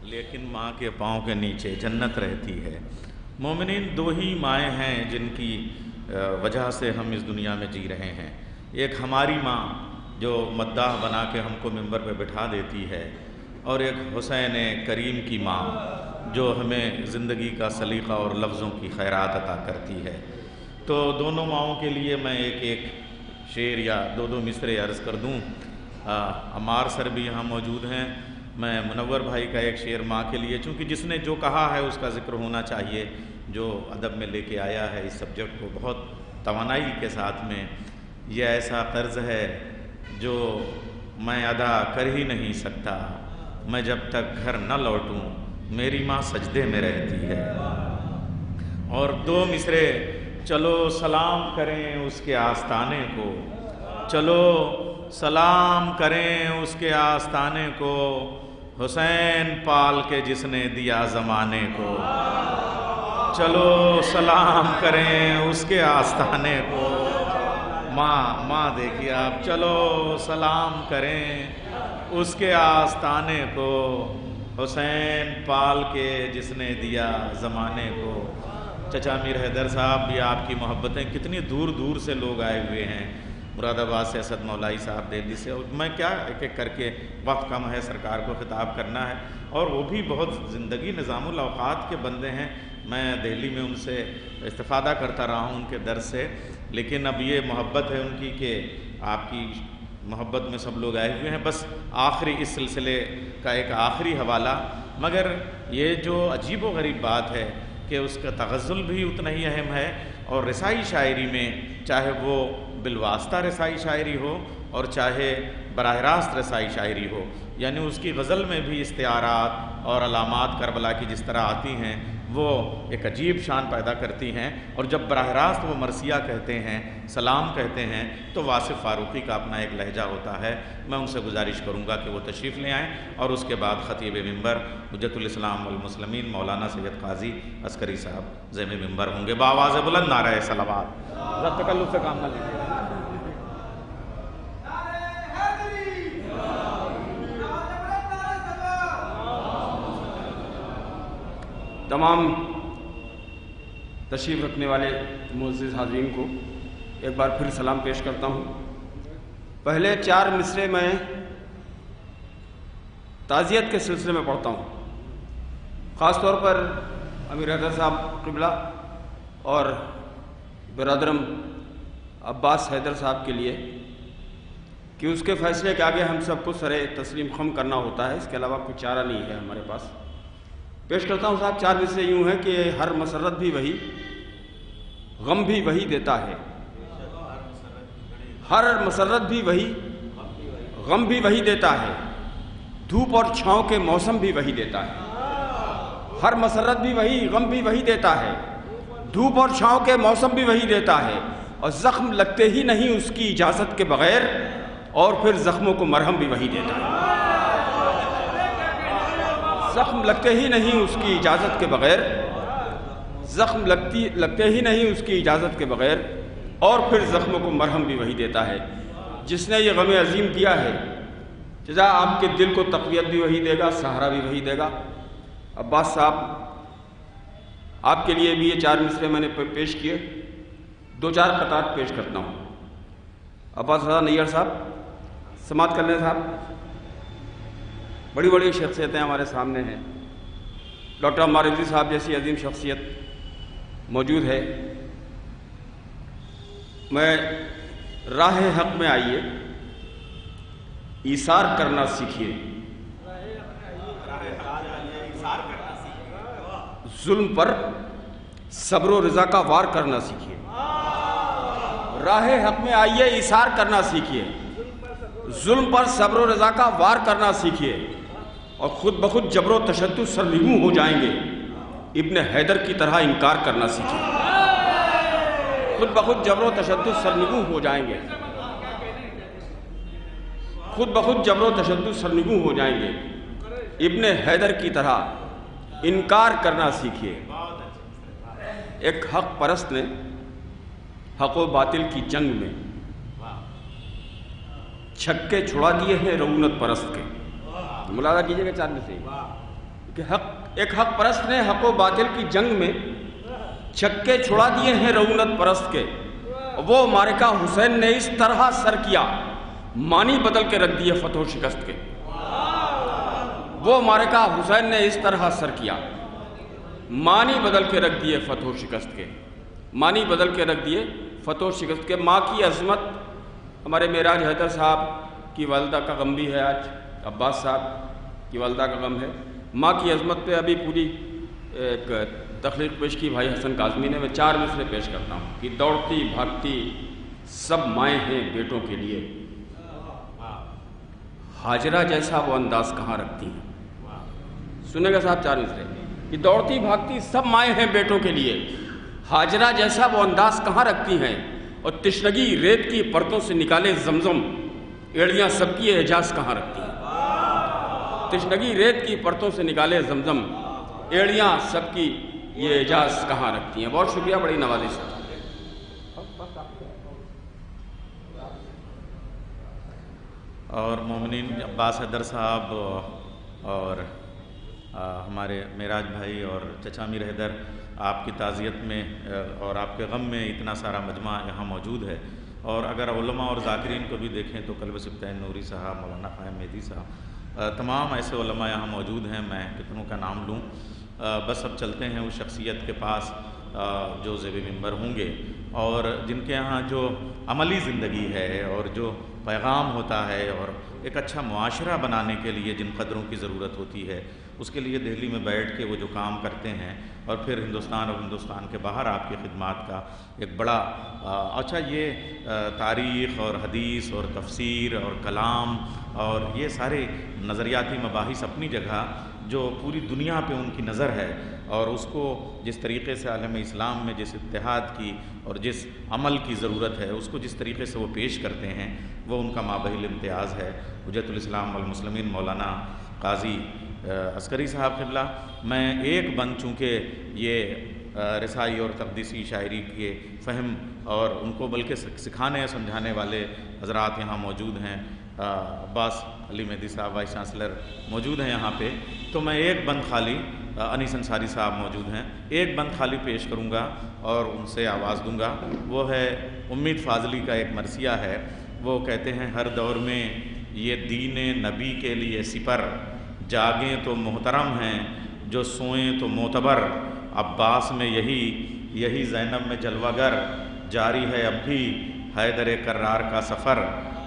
لیکن ماں کے پاؤں کے نیچے جنت رہتی ہے۔ مومنین، دو ہی مائیں ہیں جن کی وجہ سے ہم اس دنیا میں جی رہے ہیں۔ ایک ہماری ماں جو مداح بنا کے ہم کو ممبر پہ بٹھا دیتی ہے، اور ایک حسین کریم کی ماں جو ہمیں زندگی کا سلیقہ اور لفظوں کی خیرات عطا کرتی ہے۔ تو دونوں ماؤں کے لیے میں ایک ایک شعر یا دو دو مصرے عرض کر دوں۔ عمار سر بھی یہاں موجود ہیں، میں منور بھائی کا ایک شعر ماں کے لیے، چونکہ جس نے جو کہا ہے اس کا ذکر ہونا چاہیے، جو ادب میں لے کے آیا ہے اس سبجیکٹ کو بہت توانائی کے ساتھ میں۔ یہ ایسا قرض ہے جو میں ادا کر ہی نہیں سکتا، میں جب تک گھر نہ لوٹوں میری ماں سجدے میں رہتی ہے۔ اور دو مصرے، چلو سلام کریں اس کے آستانے کو، چلو سلام کریں اس کے آستانے کو، حسین پال کے جس نے دیا زمانے کو، چلو سلام کریں اس کے آستانے کو۔ ماں دیکھیے آپ، چلو سلام کریں اس کے آستانے کو، حسین پال کے جس نے دیا زمانے کو۔ چچا میر حیدر صاحب بھی آپ کی محبتیں، کتنی دور دور سے لوگ آئے ہوئے ہیں، مراد آباد سے اسد مولائی صاحب دہلی سے، اور میں کیا ایک ایک کر کے، وقت کم ہے، سرکار کو خطاب کرنا ہے، اور وہ بھی بہت زندگی نظام الاوقات کے بندے ہیں، میں دہلی میں ان سے استفادہ کرتا رہا ہوں ان کے درس سے، لیکن اب یہ محبت ہے ان کی کہ آپ کی محبت میں سب لوگ آئے ہوئے ہیں۔ بس آخری اس سلسلے کا ایک آخری حوالہ، مگر یہ جو عجیب و غریب بات ہے کہ اس کا تغزل بھی اتنا ہی اہم ہے، اور رسائی شاعری میں چاہے وہ بالواسطہ رسائی شاعری ہو اور چاہے براہ راست رسائی شاعری ہو، یعنی اس کی غزل میں بھی استعارات اور علامات کربلا کی جس طرح آتی ہیں وہ ایک عجیب شان پیدا کرتی ہیں، اور جب براہ راست وہ مرثیہ کہتے ہیں، سلام کہتے ہیں، تو واصف فاروقی کا اپنا ایک لہجہ ہوتا ہے۔ میں ان سے گزارش کروں گا کہ وہ تشریف لے آئیں، اور اس کے بعد خطیب ممبر حجت الاسلام والمسلمین مولانا سید قاضی عسکری صاحب ذیم ممبر ہوں گے۔ بآواز بلند نعرہ صلوات، ذرا تکلف سے کام نہ لیجیے۔ تمام تشریف رکھنے والے معزز حاضرین کو ایک بار پھر سلام پیش کرتا ہوں۔ پہلے 4 مصرے میں تعزیت کے سلسلے میں پڑھتا ہوں، خاص طور پر امیر حیدر صاحب قبلہ اور برادرم عباس حیدر صاحب کے لیے، کہ اس کے فیصلے کے آگے ہم سب کو سر تسلیم خم کرنا ہوتا ہے، اس کے علاوہ کوئی چارہ نہیں ہے ہمارے پاس۔ پیش کرتا ہوں صاحب، 4 مصرے یوں ہیں کہ ہر مسرت بھی وہی، غم بھی وہی دیتا ہے، ہر مسرت بھی وہی، غم بھی وہی دیتا ہے، دھوپ اور چھاؤں کے موسم بھی وہی دیتا ہے۔ ہر مسرت بھی وہی، غم بھی وہی دیتا ہے، دھوپ اور چھاؤں کے موسم بھی وہی دیتا ہے، اور زخم لگتے ہی نہیں اس کی اجازت کے بغیر، اور پھر زخموں کو مرہم بھی وہی دیتا ہے۔ زخم لگتے ہی نہیں اس کی اجازت کے بغیر، زخم لگتے ہی نہیں اس کی اجازت کے بغیر، اور پھر زخموں کو مرہم بھی وہی دیتا ہے۔ جس نے یہ غم عظیم دیا ہے جزا آپ کے دل کو تقویت بھی وہی دے گا، سہارا بھی وہی دے گا۔ عباس صاحب، آپ کے لیے بھی یہ 4 مصرے میں نے پیش کیے، 2-4 قطعات پیش کرتا ہوں۔ عباس رضا نیار صاحب سماعت کر لیں صاحب، بڑی بڑی شخصیتیں ہمارے سامنے ہیں، ڈاکٹر عمار رضوی صاحب جیسی عظیم شخصیت موجود ہے۔ میں راہ حق میں آئیے، ایثار کرنا سیکھیے، ظلم پر صبر و رضا کا وار کرنا سیکھیے۔ راہ حق میں آئیے، ایثار کرنا سیکھیے، ظلم پر صبر و رضا کا وار کرنا سیکھیے، اور خود بخود جبر و تشدد سرنگوں ہو جائیں گے، ابن حیدر کی طرح انکار کرنا سیکھیے۔ خود بخود جبر و تشدد سرنگوں ہو جائیں گے، خود بخود جبر و تشدد سرنگوں ہو جائیں گے، ابن حیدر کی طرح انکار کرنا سیکھیے۔ ایک حق پرست نے حق و باطل کی جنگ میں چھکے چھڑا دیے ہیں رعونت پرست کے۔ ملاحظہ کیجئے گا 4 میں سے کہ ایک حق پرست نے حق و باطل کی جنگ میں چھکے چھڑا دیے ہیں رعونت پرست کے، وہ معرکہ حسین نے اس طرح سر کیا، معنی بدل کے رکھ دیے فتح و شکست کے۔ وہ معرکہ حسین نے اس طرح سر کیا، معنی بدل کے رکھ دیے فتح و شکست کے، معنی بدل کے رکھ دیے فتح و شکست کے۔ ماں کی عظمت، ہمارے معراج حیدر صاحب کی والدہ کا غم بھی ہے آج، عباس صاحب کی والدہ کا غم ہے۔ ماں کی عظمت پہ ابھی پوری ایک تخلیق پیش کی بھائی حسن کاظمی نے، میں 4 مصرے پیش کرتا ہوں کہ دوڑتی بھاگتی سب مائیں ہیں بیٹوں کے لیے، ہاجرہ جیسا وہ انداز کہاں رکھتی ہیں۔ سنیں گا صاحب 4 مصرے کہ دوڑتی بھاگتی سب مائیں ہیں بیٹوں کے لیے، ہاجرہ جیسا وہ انداز کہاں رکھتی ہیں، اور تشنگی ریت کی پرتوں سے نکالے زمزم، ایڑیاں سب کی اعجاز کہاں رکھتی ہیں۔ تشنگی ریت کی پرتوں سے نکالے زمزم، ایڑیاں سب کی یہ اعجاز کہاں رکھتی ہیں۔ بہت شکریہ، بڑی نوازش ہے۔ اور مومنین عباس حیدر صاحب اور ہمارے معراج بھائی اور چچا میر حیدر، آپ کی تعزیت میں اور آپ کے غم میں اتنا سارا مجمع یہاں موجود ہے، اور اگر علماء اور ذاکرین کو بھی دیکھیں تو قلب سبطین نوری صاحب، مولانا قائم مہدی صاحب، تمام ایسے علماء یہاں موجود ہیں، میں کتنوں کا نام لوں۔ بس اب چلتے ہیں اس شخصیت کے پاس جو زیب منبر ہوں گے، اور جن کے یہاں جو عملی زندگی ہے اور جو پیغام ہوتا ہے اور ایک اچھا معاشرہ بنانے کے لیے جن قدروں کی ضرورت ہوتی ہے، اس کے لیے دہلی میں بیٹھ کے وہ جو کام کرتے ہیں، اور پھر ہندوستان اور ہندوستان کے باہر آپ کی خدمات کا ایک بڑا اچھا یہ تاریخ اور حدیث اور تفسیر اور کلام اور یہ سارے نظریاتی مباحث اپنی جگہ، جو پوری دنیا پہ ان کی نظر ہے، اور اس کو جس طریقے سے عالم اسلام میں جس اتحاد کی اور جس عمل کی ضرورت ہے، اس کو جس طریقے سے وہ پیش کرتے ہیں، وہ ان کا مابہ الامتیاز ہے۔ حجت الاسلام والمسلمین مولانا قاضی عسکری صاحب قبلہ، میں ایک بند چونکہ یہ رسائی اور تقدیسی شاعری کے فہم اور ان کو بلکہ سکھانے سمجھانے والے حضرات یہاں موجود ہیں، عباس علی مہدی صاحب وائس چانسلر موجود ہیں یہاں پہ، تو میں ایک بند خالی، انیس انصاری صاحب موجود ہیں، ایک بند خالی پیش کروں گا اور ان سے آواز دوں گا۔ وہ ہے امید فاضلی کا ایک مرثیہ ہے، وہ کہتے ہیں: ہر دور میں یہ دین نبی کے لیے سپر، جاگیں تو محترم ہیں، جو سوئیں تو معتبر، عباس میں یہی زینب میں جلوہ گر، جاری ہے اب بھی حیدر کرار کا سفر۔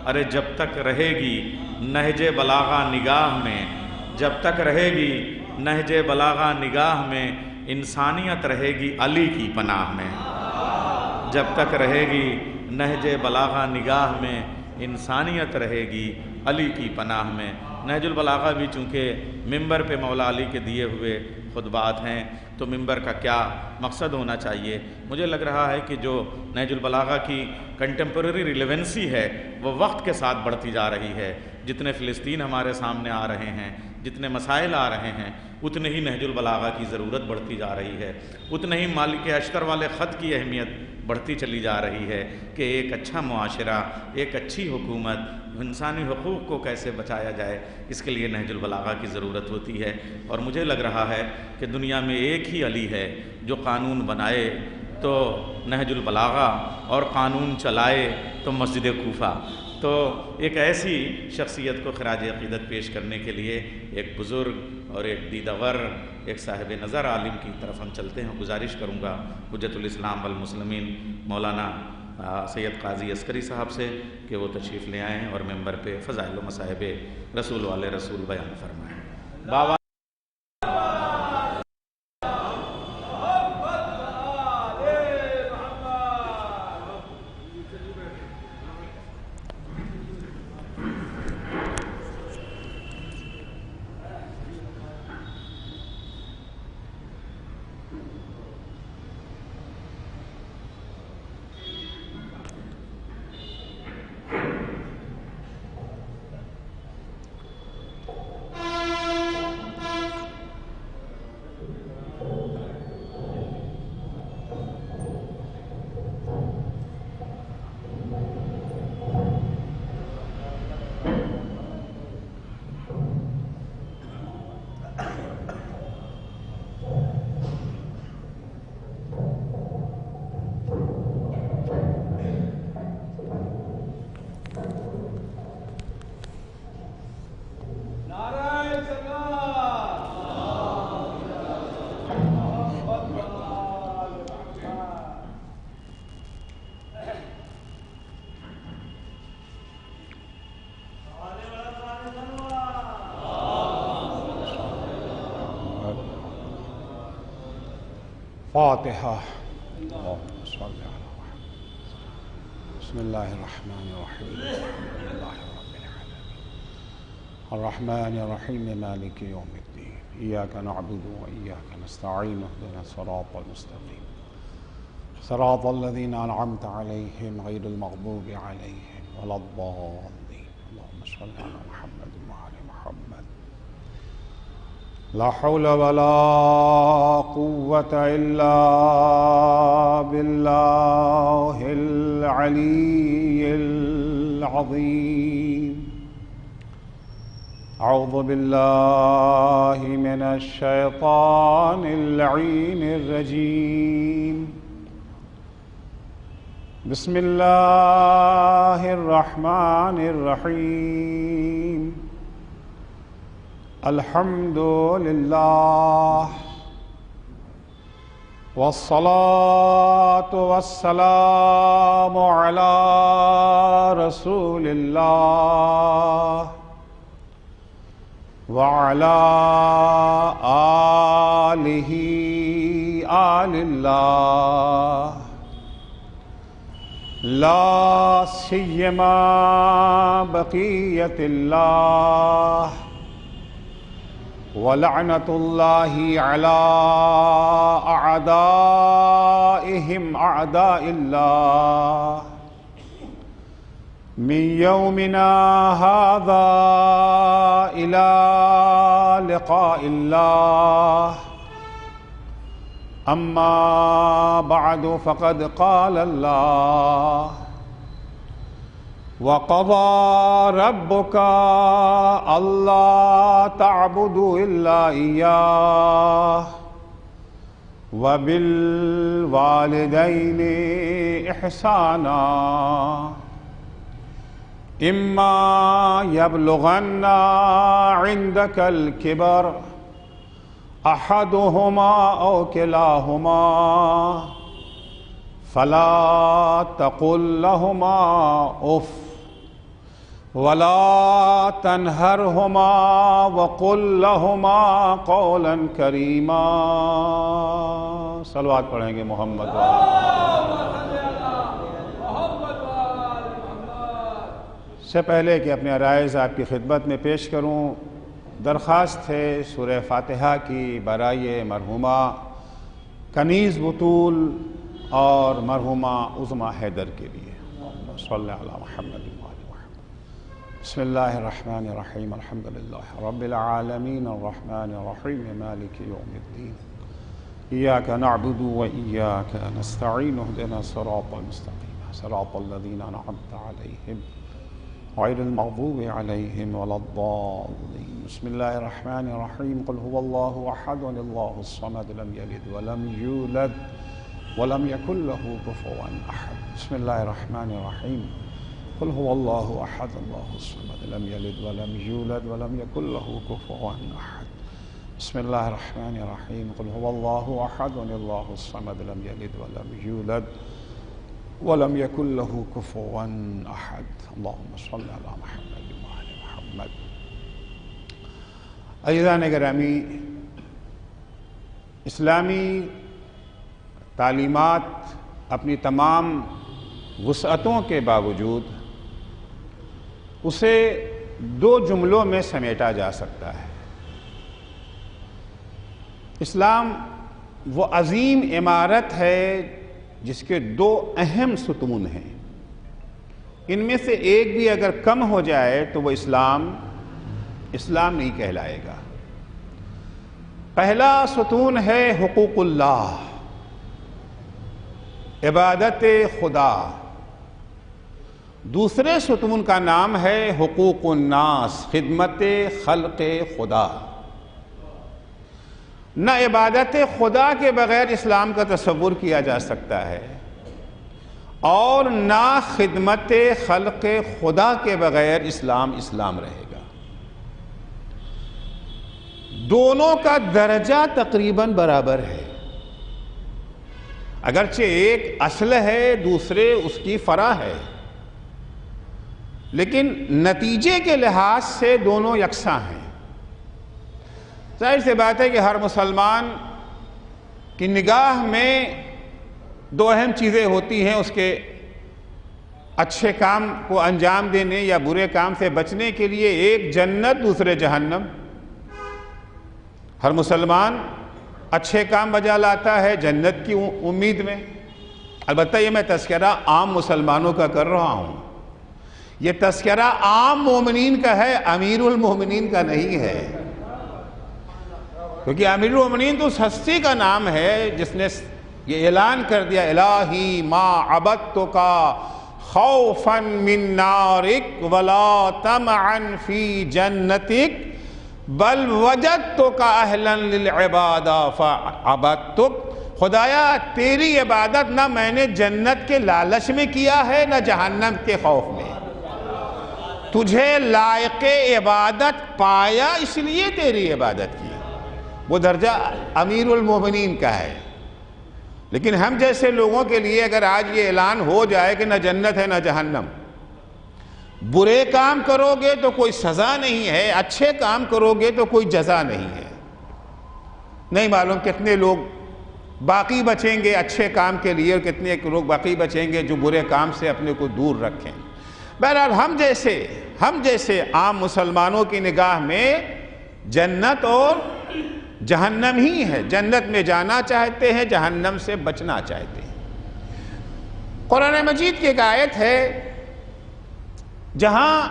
ارے جب تک رہے گی نہج بلاغہ نگاہ میں، جب تک رہے گی نہج بلاغہ نگاہ میں، انسانیت رہے گی علی کی پناہ میں۔ جب تک رہے گی نہج بلاغہ نگاہ میں، انسانیت رہے گی علی کی پناہ میں۔ نہج البلاغہ بھی چونکہ ممبر پہ مولا علی کے دیے ہوئے خطبات ہیں، تو ممبر کا کیا مقصد ہونا چاہیے؟ مجھے لگ رہا ہے کہ جو نہج البلاغہ کی کنٹمپریری ریلیونسی ہے وہ وقت کے ساتھ بڑھتی جا رہی ہے۔ جتنے فلسطین ہمارے سامنے آ رہے ہیں، جتنے مسائل آ رہے ہیں، اتنے ہی نہج البلاغہ کی ضرورت بڑھتی جا رہی ہے، اتنے ہی مالک اشتر والے خط کی اہمیت بڑھتی چلی جا رہی ہے کہ ایک اچھا معاشرہ، ایک اچھی حکومت، انسانی حقوق کو کیسے بچایا جائے، اس کے لیے نہج البلاغہ کی ضرورت ہوتی ہے۔ اور مجھے لگ رہا ہے کہ دنیا میں ایک ہی علی ہے جو قانون بنائے تو نہج البلاغہ اور قانون چلائے تو مسجد کوفہ۔ تو ایک ایسی شخصیت کو خراج عقیدت پیش کرنے کے لیے ایک بزرگ اور ایک دیدور، ایک صاحب نظر عالم کی طرف ہم چلتے ہیں۔ گزارش کروں گا حجت الاسلام والمسلمین مولانا سید قاضی عسکری صاحب سے کہ وہ تشریف لے آئیں اور ممبر پہ فضائل و مصائب رسول والے رسول بیان فرمائیں۔ بابا فاتحہ۔ بسم اللہ الرحمن الرحیم الحمد للہ رب العالمین الرحمن الرحیم مالک یوم الدین ایاک نعبد و ایاک نستعین اهدنا الصراط المستقیم صراط الذین انعمت علیہم غیر المغضوب علیہم ولا الضالین اللهم صل علی محمد وعلی محمد لا حول ولا قوة إلا بالله العلي العظيم أعوذ بالله من الشيطان اللعين الرجيم بسم الله الرحمن الرحيم الحمد لله والصلاة والسلام على رسول الله وعلى آله آل الله لا سيما بقية الله وَلَعْنَةُ اللَّهِ عَلَىٰ أَعْدَائِهِمْ أَعْدَاءِ اللَّهِ مِنْ يَوْمِنَا هَذَا إِلَىٰ لِقَاءِ اللَّهِ أَمَّا بَعْدُ فَقَدْ قَالَ اللَّهُ وَقَضَىٰ رَبُّكَ أَلَّا تَعْبُدُوا إِلَّا إِيَّاهُ وَبِالْوَالِدَيْنِ إِحْسَانًا إِمَّا يَبْلُغَنَّ عِندَكَ الْكِبَرَ أَحَدُهُمَا أَوْ كِلَاهُمَا فَلَا تَقُل لَّهُمَا أُفٍّ وَلَا تَنْهَرْهُمَا وَقُل لَّهُمَا قَوْلًا كَرِيمًا۔ صلوات پڑھیں گے محمد سے پہلے کہ اپنے عرائض آپ کی خدمت میں پیش کروں، درخواست ہے سورہ فاتحہ کی برائے مرحومہ کنیز بطول اور مرحومہ عظمیٰ حیدر کے لیے۔ صلی علی محمد بسم اللہ الرحمن الرحیم الحمد للہ رب العالمین الرحمن الرحیم مالک یوم الدین إياك نعبد وإياك نستعين اهدنا الصراط المستقيم صراط الذين أنعمت عليهم غير المغضوب عليهم ولا الضالين. بسم الله الرحمن الرحيم. قل هو الله أحد الله الصمد لم يلد ولم يولد ولم يكن له كفوا أحد. بسم الله الرحمن الرحيم. قل هو الله أحد الله الصمد لم يلد ولم يولد ولم يكن له كفوا أحد. بسم الله الرحمن الرحيم. قل هو الله أحد الله الصمد لم يلد ولم يولد ولم يكن له كفوا أحد. اللهم صل على محمد وآل محمد. عزیزان گرامی، اسلامی تعلیمات اپنی تمام وسعتوں کے باوجود اسے دو جملوں میں سمیٹا جا سکتا ہے۔ اسلام وہ عظیم عمارت ہے جس کے دو اہم ستون ہیں، ان میں سے ایک بھی اگر کم ہو جائے تو وہ اسلام نہیں کہلائے گا۔ پہلا ستون ہے حقوق اللہ، عبادت خدا۔ دوسرے ستون کا نام ہے حقوق الناس، خدمت خلق خدا۔ نہ عبادت خدا کے بغیر اسلام کا تصور کیا جا سکتا ہے، اور نہ خدمت خلق خدا کے بغیر اسلام رہے گا۔ دونوں کا درجہ تقریباً برابر ہے، اگرچہ ایک اصل ہے دوسرے اس کی فرع ہے، لیکن نتیجے کے لحاظ سے دونوں یکساں ہیں۔ ظاہر سی بات ہے کہ ہر مسلمان کی نگاہ میں دو اہم چیزیں ہوتی ہیں، اس کے اچھے کام کو انجام دینے یا برے کام سے بچنے کے لیے، ایک جنت دوسرے جہنم۔ ہر مسلمان اچھے کام بجا لاتا ہے جنت کی امید میں۔ البتہ یہ میں تذکرہ عام مسلمانوں کا کر رہا ہوں، یہ تذکرہ عام مومنین کا ہے، امیر المومنین کا نہیں ہے، کیونکہ امیر المومنین تو اس ہستی کا نام ہے جس نے یہ اعلان کر دیا، الہی ما عبدتک خوفا من نارک ولا طمعا فی جنتک بل وجدتک اہلا للعبادہ فعبدتک۔ خدایا تیری عبادت نہ میں نے جنت کے لالچ میں کیا ہے نہ جہنم کے خوف میں، تجھے لائق عبادت پایا اس لیے تیری عبادت کی۔ وہ درجہ امیر المومنین کا ہے۔ لیکن ہم جیسے لوگوں کے لیے اگر آج یہ اعلان ہو جائے کہ نہ جنت ہے نہ جہنم، برے کام کرو گے تو کوئی سزا نہیں ہے، اچھے کام کرو گے تو کوئی جزا نہیں ہے، نہیں معلوم کتنے لوگ باقی بچیں گے اچھے کام کے لیے اور کتنے لوگ باقی بچیں گے جو برے کام سے اپنے کو دور رکھیں۔ بہرحال ہم جیسے عام مسلمانوں کی نگاہ میں جنت اور جہنم ہی ہے، جنت میں جانا چاہتے ہیں، جہنم سے بچنا چاہتے ہیں۔ قرآن مجید کی ایک آیت ہے جہاں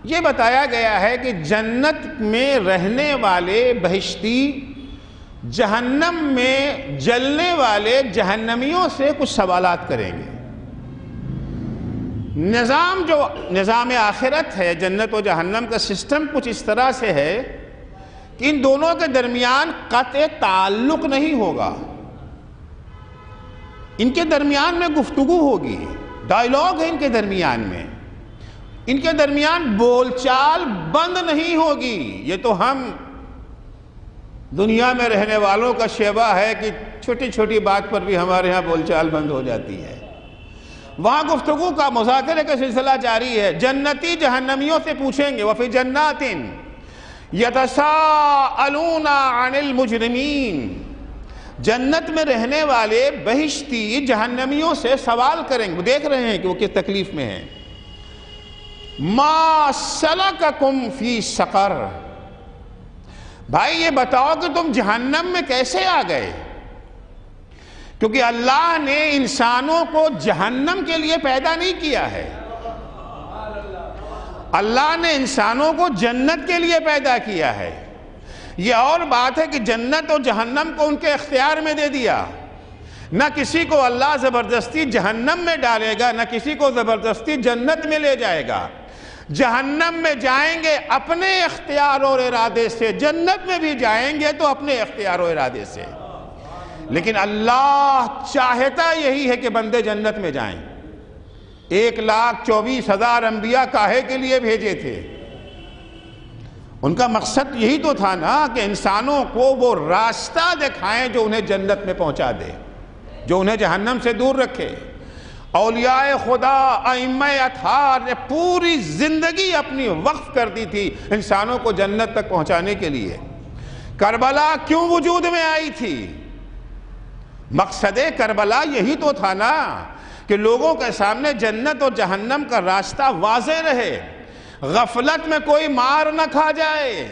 یہ بتایا گیا ہے کہ جنت میں رہنے والے بہشتی جہنم میں جلنے والے جہنمیوں سے کچھ سوالات کریں گے۔ نظام آخرت ہے، جنت و جہنم کا سسٹم کچھ اس طرح سے ہے کہ ان دونوں کے درمیان قطع تعلق نہیں ہوگا، ان کے درمیان میں گفتگو ہوگی، ڈائیلاگ ہے ان کے درمیان میں، ان کے درمیان بول چال بند نہیں ہوگی۔ یہ تو ہم دنیا میں رہنے والوں کا شیوا ہے کہ چھوٹی چھوٹی بات پر بھی ہمارے ہاں بول چال بند ہو جاتی ہے۔ وہاں گفتگو کا مذاکرے کا سلسلہ جاری ہے۔ جنتی جہنمیوں سے پوچھیں گے وَفِي جَنَّاتٍ يَتَسَاءَلُونَ عَنِ الْمُجْرِمِينَ، جنت میں رہنے والے بہشتی جہنمیوں سے سوال کریں گے، وہ دیکھ رہے ہیں کہ وہ کس تکلیف میں ہیں۔ مَا سَلَكَكُمْ فِي سَقَرَ، بھائی یہ بتاؤ کہ تم جہنم میں کیسے آ گئے؟ کیونکہ اللہ نے انسانوں کو جہنم کے لیے پیدا نہیں کیا ہے، اللہ نے انسانوں کو جنت کے لیے پیدا کیا ہے۔ یہ اور بات ہے کہ جنت اور جہنم کو ان کے اختیار میں دے دیا. نہ کسی کو اللہ زبردستی جہنم میں ڈالے گا، نہ کسی کو زبردستی جنت میں لے جائے گا. جہنم میں جائیں گے اپنے اختیار اور ارادے سے، جنت میں بھی جائیں گے تو اپنے اختیار اور ارادے سے. لیکن اللہ چاہتا یہی ہے کہ بندے جنت میں جائیں. 1,24,000 انبیاء کاہے کے لیے بھیجے تھے؟ ان کا مقصد یہی تو تھا نا کہ انسانوں کو وہ راستہ دکھائیں جو انہیں جنت میں پہنچا دے، جو انہیں جہنم سے دور رکھے. اولیاء خدا، ائمہ اطہار نے پوری زندگی اپنی وقف کر دی تھی انسانوں کو جنت تک پہنچانے کے لیے. کربلا کیوں وجود میں آئی تھی؟ مقصد کربلا یہی تو تھا نا کہ لوگوں کے سامنے جنت اور جہنم کا راستہ واضح رہے، غفلت میں کوئی مار نہ کھا جائے.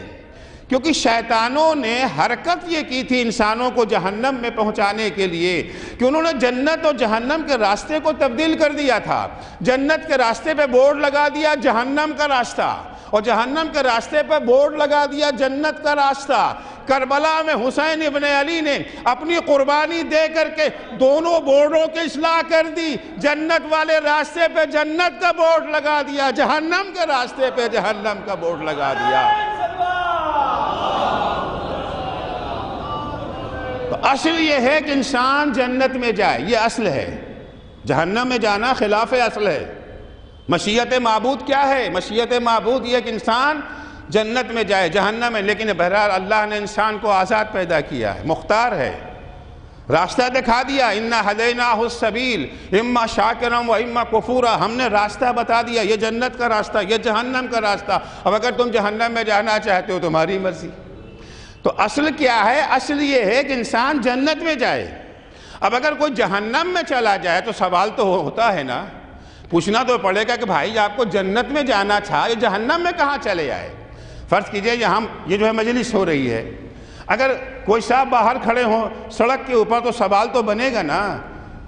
کیونکہ شیطانوں نے حرکت یہ کی تھی انسانوں کو جہنم میں پہنچانے کے لیے کہ انہوں نے جنت اور جہنم کے راستے کو تبدیل کر دیا تھا. جنت کے راستے پہ بورڈ لگا دیا جہنم کا راستہ، اور جہنم کے راستے پہ بورڈ لگا دیا جنت کا راستہ. کربلا میں حسین ابن علی نے اپنی قربانی دے کر کے دونوں بورڈوں کی اصلاح کر دی. جنت والے راستے پہ جنت کا بورڈ لگا دیا، جہنم کے راستے پہ جہنم کا بورڈ لگا دیا. تو اصل یہ ہے کہ انسان جنت میں جائے، یہ اصل ہے. جہنم میں جانا خلاف اصل ہے. مشیت معبود کیا ہے؟ مشیت معبود یہ کہ انسان جنت میں جائے، جہنم میں. لیکن بہرحال اللہ نے انسان کو آزاد پیدا کیا ہے، مختار ہے، راستہ دکھا دیا. اِنَّا هَدَيْنَاهُ السَّبِيلَ اِمَّا شَاكِرًا وَإِمَّا كُفُورًا. ہم نے راستہ بتا دیا، یہ جنت کا راستہ، یہ جہنم کا راستہ. اب اگر تم جہنم میں جانا چاہتے ہو تمہاری مرضی. تو اصل کیا ہے؟ اصل یہ ہے کہ انسان جنت میں جائے. اب اگر کوئی جہنم میں چلا جائے تو سوال تو ہوتا ہے نا، پوچھنا تو پڑے گا کہ بھائی آپ کو جنت میں جانا تھا، یہ جہنم میں کہاں چلے آئے؟ فرض کیجئے یہ جو ہے مجلس ہو رہی ہے، اگر کوئی صاحب باہر کھڑے ہوں سڑک کے اوپر تو سوال تو بنے گا نا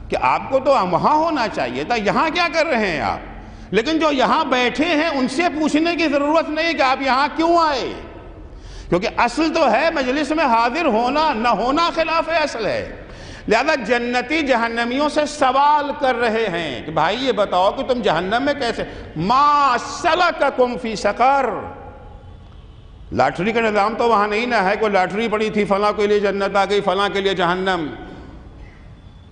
کہ آپ کو تو وہاں ہونا چاہیے تھا، یہاں کیا کر رہے ہیں آپ؟ لیکن جو یہاں بیٹھے ہیں ان سے پوچھنے کی ضرورت نہیں کہ آپ یہاں کیوں آئے، کیونکہ اصل تو ہے مجلس میں حاضر ہونا، نہ ہونا خلاف اصل ہے. لہذا جنتی جہنمیوں سے سوال کر رہے ہیں کہ بھائی یہ بتاؤ کہ تم جہنم میں کیسے؟ ما سلککم فی سقر. لاٹری کا نظام تو وہاں نہیں نہ ہے کوئی لاٹری پڑی تھی فلاں کے لیے جنت آ گئی، فلاں کے لیے جہنم.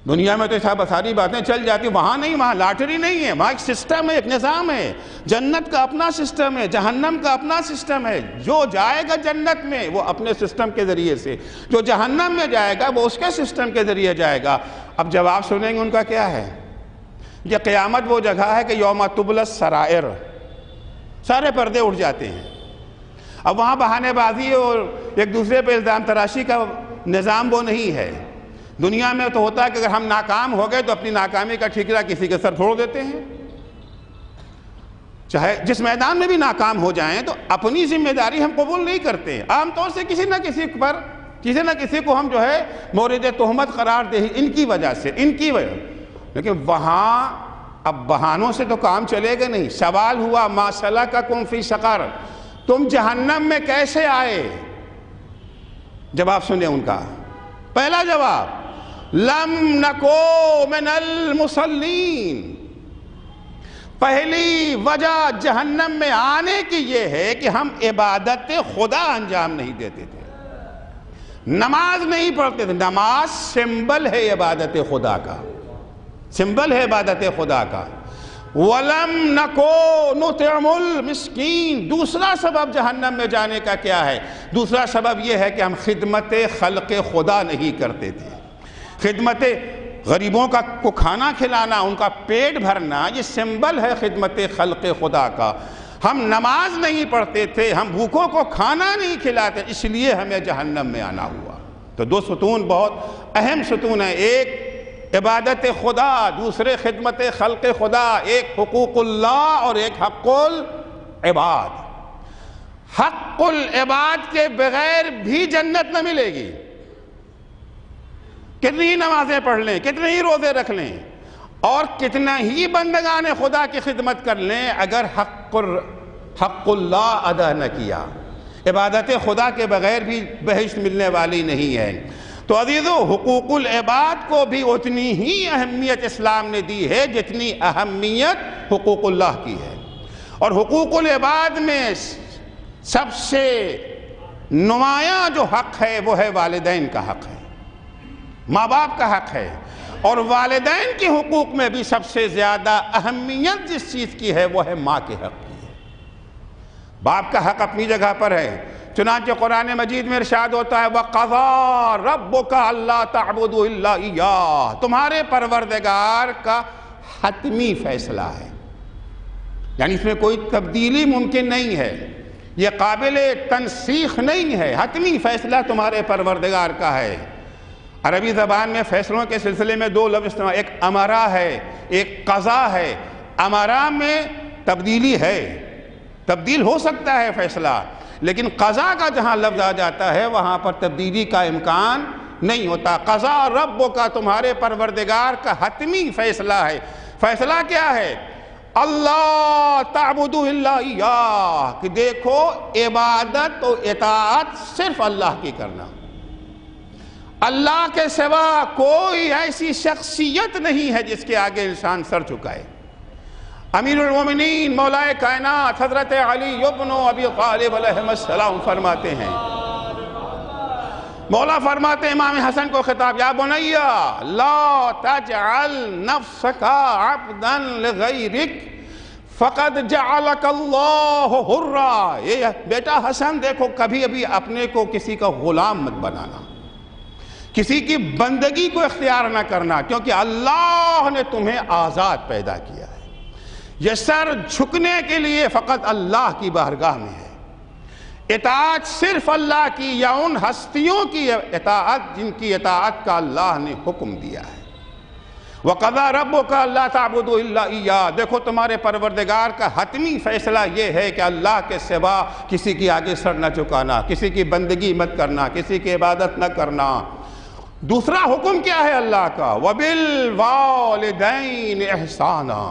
دنیا میں تو ساری باتیں چل جاتی، وہاں نہیں، وہاں لاٹری نہیں ہے، وہاں ایک سسٹم ہے، ایک نظام ہے. جنت کا اپنا سسٹم ہے، جہنم کا اپنا سسٹم ہے. جو جائے گا جنت میں وہ اپنے سسٹم کے ذریعے سے، جو جہنم میں جائے گا وہ اس کے سسٹم کے ذریعے جائے گا. اب جواب سنیں گے ان کا کیا ہے؟ یہ قیامت وہ جگہ ہے کہ یوم تبلی السرائر، سارے پردے اٹھ جاتے ہیں. اب وہاں بہانے بازی اور ایک دوسرے پہ الزام تراشی کا نظام وہ نہیں ہے. دنیا میں تو ہوتا ہے کہ اگر ہم ناکام ہو گئے تو اپنی ناکامی کا ٹھیکرا کسی کے سر چھوڑ دیتے ہیں. چاہے جس میدان میں بھی ناکام ہو جائیں تو اپنی ذمہ داری ہم قبول نہیں کرتے. عام طور سے کسی نہ کسی پر، کسی نہ کسی کو ہم جو ہے مورد تہمت قرار دے، ان کی وجہ سے، ان کی وجہ. لیکن وہاں اب بہانوں سے تو کام چلے گا نہیں. سوال ہوا ما سلککم فی سقر، تم جہنم میں کیسے آئے؟ جواب سنیں ان کا. پہلا جواب لم نکو من المصلین. پہلی وجہ جہنم میں آنے کی یہ ہے کہ ہم عبادت خدا انجام نہیں دیتے تھے، نماز نہیں پڑھتے تھے. نماز سمبل ہے عبادت خدا کا، سمبل ہے عبادت خدا کا. وَلَمْ نَكُو نُطْعِمُ الْمِسْكِينَ. دوسرا سبب جہنم میں جانے کا کیا ہے؟ دوسرا سبب یہ ہے کہ ہم خدمت خلق خدا نہیں کرتے تھے. خدمت غریبوں کو کھانا کھلانا، ان کا پیٹ بھرنا، یہ سمبل ہے خدمت خلق خدا کا. ہم نماز نہیں پڑھتے تھے، ہم بھوکوں کو کھانا نہیں کھلاتے، اس لیے ہمیں جہنم میں آنا ہوا. تو دو ستون بہت اہم ستون ہیں، ایک عبادت خدا، دوسرے خدمت خلق خدا. ایک حقوق اللہ اور ایک حق العباد. حق العباد کے بغیر بھی جنت نہ ملے گی. کتنی ہی نمازیں پڑھ لیں، کتنے ہی روزے رکھ لیں اور کتنا ہی بندگان خدا کی خدمت کر لیں، اگر حق اللہ ادا نہ کیا، عبادت خدا کے بغیر بھی بہشت ملنے والی نہیں ہے۔ تو عزیزو، حقوق العباد کو بھی اتنی ہی اہمیت اسلام نے دی ہے جتنی اہمیت حقوق اللہ کی ہے۔ اور حقوق العباد میں سب سے نمایاں جو حق ہے وہ ہے والدین کا حق ہے، ماں باپ کا حق ہے۔ اور والدین کے حقوق میں بھی سب سے زیادہ اہمیت جس چیز کی ہے وہ ہے ماں کے حق کی ہے۔ باپ کا حق اپنی جگہ پر ہے، چنانچہ قرآن مجید میں ارشاد ہوتا ہے وَقَضَىٰ رَبُّكَ أَلَّا تَعْبُدُوا إِلَّا إِيَّاهُ، تمہارے پروردگار کا حتمی فیصلہ ہے، یعنی اس میں کوئی تبدیلی ممکن نہیں ہے، یہ قابل تنسیخ نہیں ہے، حتمی فیصلہ تمہارے پروردگار کا ہے۔ عربی زبان میں فیصلوں کے سلسلے میں دو لفظ استعمال، ایک امرا ہے، ایک قضا ہے۔ امرا میں تبدیلی ہے، تبدیل ہو سکتا ہے فیصلہ، لیکن قضا کا جہاں لفظ آ جاتا ہے وہاں پر تبدیلی کا امکان نہیں ہوتا۔ قضا رب کا، تمہارے پروردگار کا حتمی فیصلہ ہے۔ فیصلہ کیا ہے؟ اللہ تعبدوا الا اياه، کہ دیکھو عبادت و اطاعت صرف اللہ کی کرنا، اللہ کے سوا کوئی ایسی شخصیت نہیں ہے جس کے آگے انسان سر چکائے۔ امیر المومنین مولا کائنات حضرت علی ابن ابی طالب علیہ السلام فرماتے ہیں، مولا فرماتے ہیں امام حسن کو خطاب، یا بنیا لا تجعل نفسك عبدا لغیرک فقد جعلك اللہ حرا، یہ بیٹا حسن دیکھو کبھی ابھی اپنے کو کسی کا غلام مت بنانا، کسی کی بندگی کو اختیار نہ کرنا، کیونکہ اللہ نے تمہیں آزاد پیدا کیا ہے۔ یہ سر جھکنے کے لیے فقط اللہ کی بارگاہ میں ہے، اطاعت صرف اللہ کی یا ان ہستیوں کی اطاعت جن کی اطاعت کا اللہ نے حکم دیا ہے۔ وَقَضَىٰ رَبُّكَ أَلَّا تَعْبُدُوا إِلَّا إِيَّاهُ، دیکھو تمہارے پروردگار کا حتمی فیصلہ یہ ہے کہ اللہ کے سوا کسی کی آگے سر نہ چکانا، کسی کی بندگی مت کرنا، کسی کی عبادت نہ کرنا۔ دوسرا حکم کیا ہے اللہ کا؟ وَبِالْوَالِدَيْنِ إِحْسَانًا،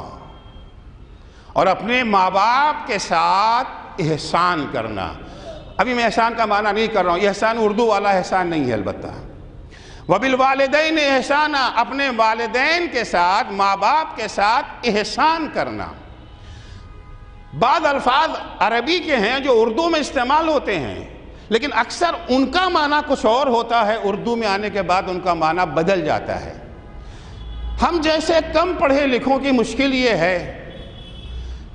اور اپنے ماں باپ کے ساتھ احسان کرنا۔ ابھی میں احسان کا معنی نہیں کر رہا ہوں، یہ احسان اردو والا احسان نہیں ہے، البتہ وَبِالْوَالِدَيْنِ إِحْسَانًا، اپنے والدین کے ساتھ، ماں باپ کے ساتھ احسان کرنا۔ بعض الفاظ عربی کے ہیں جو اردو میں استعمال ہوتے ہیں، لیکن اکثر ان کا معنی کچھ اور ہوتا ہے، اردو میں آنے کے بعد ان کا معنی بدل جاتا ہے۔ ہم جیسے کم پڑھے لکھوں کی مشکل یہ ہے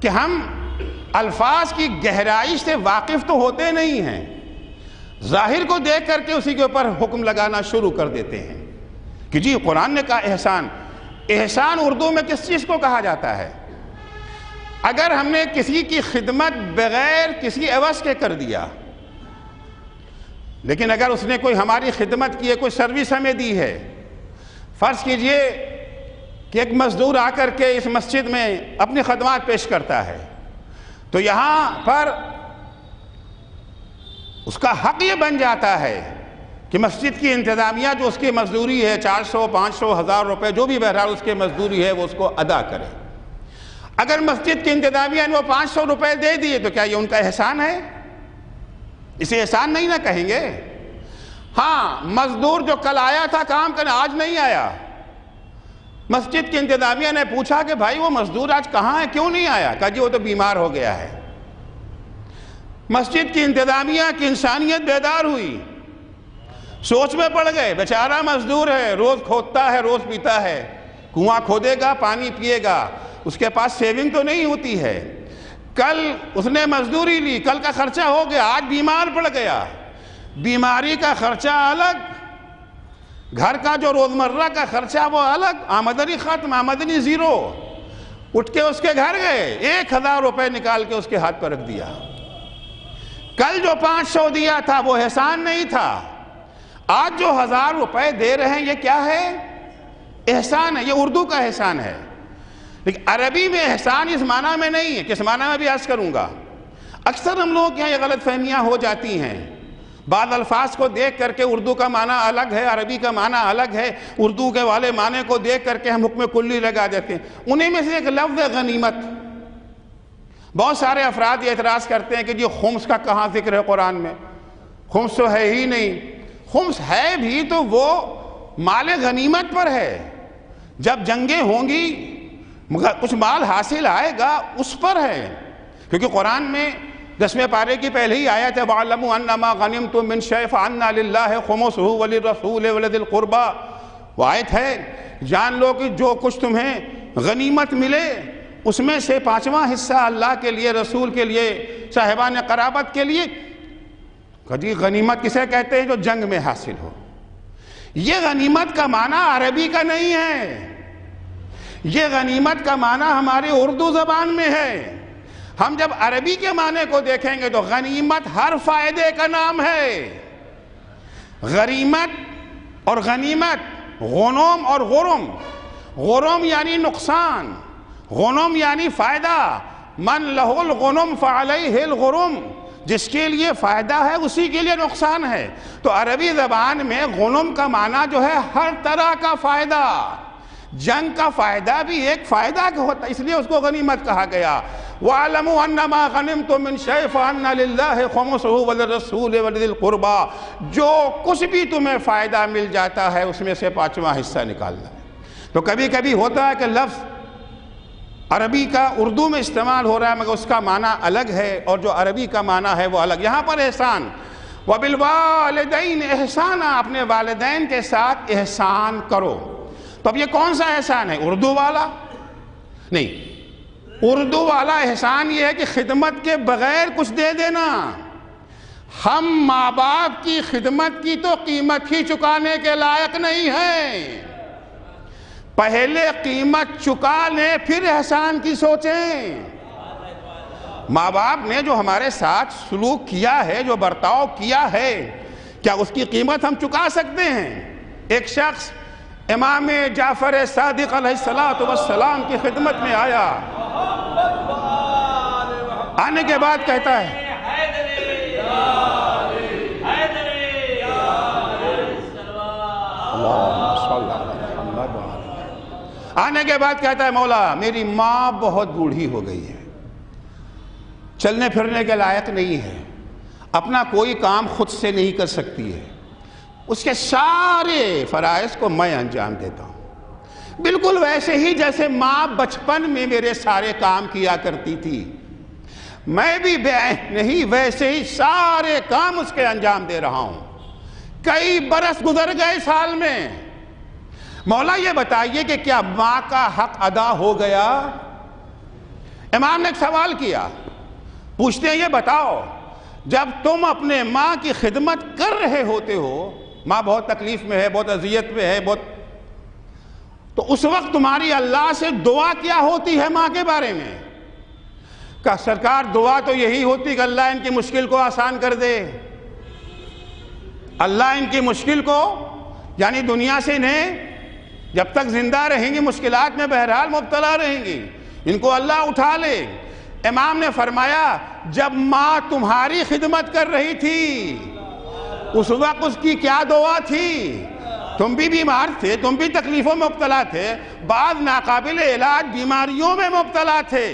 کہ ہم الفاظ کی گہرائی سے واقف تو ہوتے نہیں ہیں، ظاہر کو دیکھ کر کے اسی کے اوپر حکم لگانا شروع کر دیتے ہیں کہ جی قرآن نے کہا احسان۔ احسان اردو میں کس چیز کو کہا جاتا ہے؟ اگر ہم نے کسی کی خدمت بغیر کسی عوض کے کر دیا، لیکن اگر اس نے کوئی ہماری خدمت کی ہے، کوئی سروس ہمیں دی ہے، فرض کیجئے کہ ایک مزدور آ کر کے اس مسجد میں اپنی خدمات پیش کرتا ہے، تو یہاں پر اس کا حق یہ بن جاتا ہے کہ مسجد کی انتظامیہ جو اس کی مزدوری ہے 400 500 1000 روپے جو بھی بہرحال اس کی مزدوری ہے وہ اس کو ادا کرے۔ اگر مسجد کی انتظامیہ نے وہ 500 روپے دے دیے تو کیا یہ ان کا احسان ہے؟ اسے احسان نہیں نہ کہیں گے۔ ہاں، مزدور جو کل آیا تھا کام کرنے آج نہیں آیا، مسجد کی انتظامیہ نے پوچھا کہ بھائی وہ مزدور آج کہاں ہے، کیوں نہیں آیا؟ کہا جی وہ تو بیمار ہو گیا ہے۔ مسجد کی انتظامیہ کی انسانیت بیدار ہوئی، سوچ میں پڑ گئے بیچارہ مزدور ہے، روز کھودتا ہے، روز پیتا ہے، کنواں کھودے گا، پانی پیے گا، اس کے پاس سیونگ تو نہیں ہوتی ہے۔ کل اس نے مزدوری لی، کل کا خرچہ ہو گیا، آج بیمار پڑ گیا، بیماری کا خرچہ الگ، گھر کا جو روزمرہ کا خرچہ وہ الگ، آمدنی ختم، آمدنی زیرو۔ اٹھ کے اس کے گھر گئے، 1000 روپے نکال کے اس کے ہاتھ پر رکھ دیا۔ کل جو 500 دیا تھا وہ احسان نہیں تھا، آج جو 1000 روپے دے رہے ہیں یہ کیا ہے؟ احسان ہے، یہ اردو کا احسان ہے۔ لیکن عربی میں احسان اس معنی میں نہیں ہے، کس معنی میں بھی عرض کروں گا۔ اکثر ہم لوگوں کے یہاں یہ غلط فہمیاں ہو جاتی ہیں، بعض الفاظ کو دیکھ کر کے اردو کا معنی الگ ہے، عربی کا معنی الگ ہے، اردو کے والے معنی کو دیکھ کر کے ہم حکم کلی لگا دیتے ہیں۔ انہیں میں سے ایک لفظ غنیمت، بہت سارے افراد یہ اعتراض کرتے ہیں کہ جی خمس کا کہاں ذکر ہے قرآن میں؟ خمس تو ہے ہی نہیں. خمس ہے بھی تو وہ مال غنیمت پر ہے. جب جنگیں ہوں گی کچھ مال حاصل آئے گا اس پر ہے. کیونکہ قرآن میں 10ویں پارے کی پہلے ہی آیت ہے وَعْلَمُوا أَنَّمَا غَنِمْتُم مِّن شَيْءٍ فَأَنَّ لِلَّهِ خُمُسُهُ وَلِلرَّسُولِ وَلِذِي الْقُرْبَىٰ. وہ آیت ہے جان لو کہ جو کچھ تمہیں غنیمت ملے اس میں سے 5واں حصہ اللہ کے لیے، رسول کے لیے، صاحبان قرابت کے لیے. کبھی غنیمت کسے کہتے ہیں؟ جو جنگ میں حاصل ہو. یہ غنیمت کا معنی عربی کا نہیں ہے، یہ غنیمت کا معنی ہماری اردو زبان میں ہے. ہم جب عربی کے معنی کو دیکھیں گے تو غنیمت ہر فائدے کا نام ہے. غریمت اور غنیمت، غنم اور غرم. غرم یعنی نقصان، غنم یعنی فائدہ. من لہ الغنم فعلیہ الغرم، جس کے لیے فائدہ ہے اسی کے لیے نقصان ہے. تو عربی زبان میں غنم کا معنی جو ہے ہر طرح کا فائدہ. جنگ کا فائدہ بھی ایک فائدہ ہوتا ہے، اس لیے اس کو غنیمت کہا گیا. وَعْلَمُوا أَنَّمَا غَنِمْتُم مِّن شَيْءٍ فَأَنَّ لِلَّهِ خُمُسُهُ وَلِلرَّسُولِ وَلِذِي الْقُرْبَىٰ. جو کچھ بھی تمہیں فائدہ مل جاتا ہے اس میں سے 5واں حصہ نکالنا ہے. تو کبھی کبھی ہوتا ہے کہ لفظ عربی کا اردو میں استعمال ہو رہا ہے مگر اس کا معنی الگ ہے اور جو عربی کا معنی ہے وہ الگ. یہاں پر احسان، وَبِالْوَالِدَيْنِ احسانا، اپنے والدین کے ساتھ احسان کرو. تو اب یہ کون سا احسان ہے؟ اردو والا نہیں. اردو والا احسان یہ ہے کہ خدمت کے بغیر کچھ دے دینا. ہم ماں باپ کی خدمت کی تو قیمت ہی چکانے کے لائق نہیں ہیں. پہلے قیمت چکا لیں پھر احسان کی سوچیں. ماں باپ نے جو ہمارے ساتھ سلوک کیا ہے، جو برتاؤ کیا ہے، کیا اس کی قیمت ہم چکا سکتے ہیں؟ ایک شخص امام جعفر صادق علیہ السلام کی خدمت میں آیا. آنے کے بعد کہتا ہے مولا میری ماں بہت بوڑھی ہو گئی ہے، چلنے پھرنے کے لائق نہیں ہے، اپنا کوئی کام خود سے نہیں کر سکتی ہے، اس کے سارے فرائض کو میں انجام دیتا ہوں. بالکل ویسے ہی جیسے ماں بچپن میں میرے سارے کام کیا کرتی تھی، میں بھی نہیں ویسے ہی سارے کام اس کے انجام دے رہا ہوں. کئی برس گزر گئے سال میں. مولا یہ بتائیے کہ کیا ماں کا حق ادا ہو گیا؟ امام نے ایک سوال کیا، پوچھتے ہیں یہ بتاؤ جب تم اپنے ماں کی خدمت کر رہے ہوتے ہو، ماں بہت تکلیف میں ہے، بہت اذیت میں ہے، تو اس وقت تمہاری اللہ سے دعا کیا ہوتی ہے ماں کے بارے میں؟ کہ سرکار دعا تو یہی ہوتی کہ اللہ ان کی مشکل کو آسان کر دے. اللہ ان کی مشکل کو، یعنی دنیا سے انہیں جب تک زندہ رہیں گی مشکلات میں بہرحال مبتلا رہیں گی، ان کو اللہ اٹھا لے. امام نے فرمایا جب ماں تمہاری خدمت کر رہی تھی اس وقت اس کی کیا دعا تھی؟ تم بھی بیمار تھے، تم بھی تکلیفوں میں مبتلا تھے، بعض ناقابل علاج بیماریوں میں مبتلا تھے.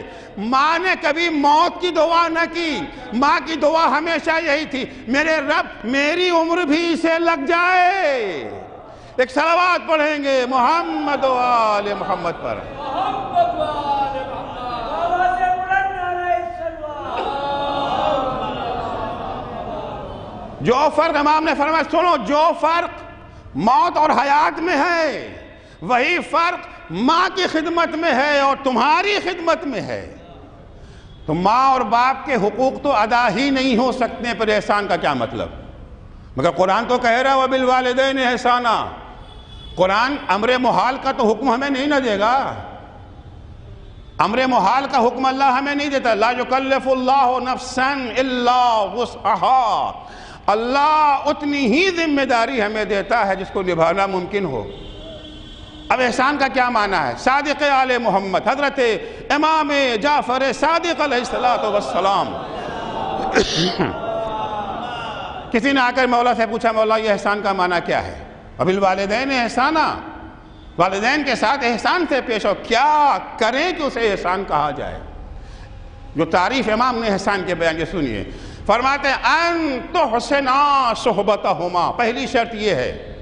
ماں نے کبھی موت کی دعا نہ کی. ماں کی دعا ہمیشہ یہی تھی، میرے رب میری عمر بھی اسے لگ جائے. ایک صلوات پڑھیں گے محمد و آل محمد پر. جو فرق امام نے فرمایا، سنو، جو فرق موت اور حیات میں ہے وہی فرق ماں کی خدمت میں ہے اور تمہاری خدمت میں ہے. تو ماں اور باپ کے حقوق تو ادا ہی نہیں ہو سکتے، پر احسان کا کیا مطلب؟ مگر قرآن تو کہہ رہا ہے وَبِالْوَالِدَيْنِ احسانا. قرآن امر محال کا تو حکم ہمیں نہیں نہ دے گا. امر محال کا حکم اللہ ہمیں نہیں دیتا. لا یکلف اللہ نفسا الا وسعہا. اللہ اتنی ہی ذمہ داری ہمیں دیتا ہے جس کو نبھانا ممکن ہو. اب احسان کا کیا معنی ہے؟ صادق آل محمد حضرت امام جعفر صادق علیہ السلام کسی نے آ کر مولا سے پوچھا، مولا یہ احسان کا معنی کیا ہے؟ وبالوالدین احسانا، والدین کے ساتھ احسان سے پیش ہو. کیا کریں کہ اسے احسان کہا جائے؟ جو تعریف امام نے احسان کے بیان کے سنیے، فرماتے ہیں ان تحسنا صحبتہما، پہلی شرط یہ ہے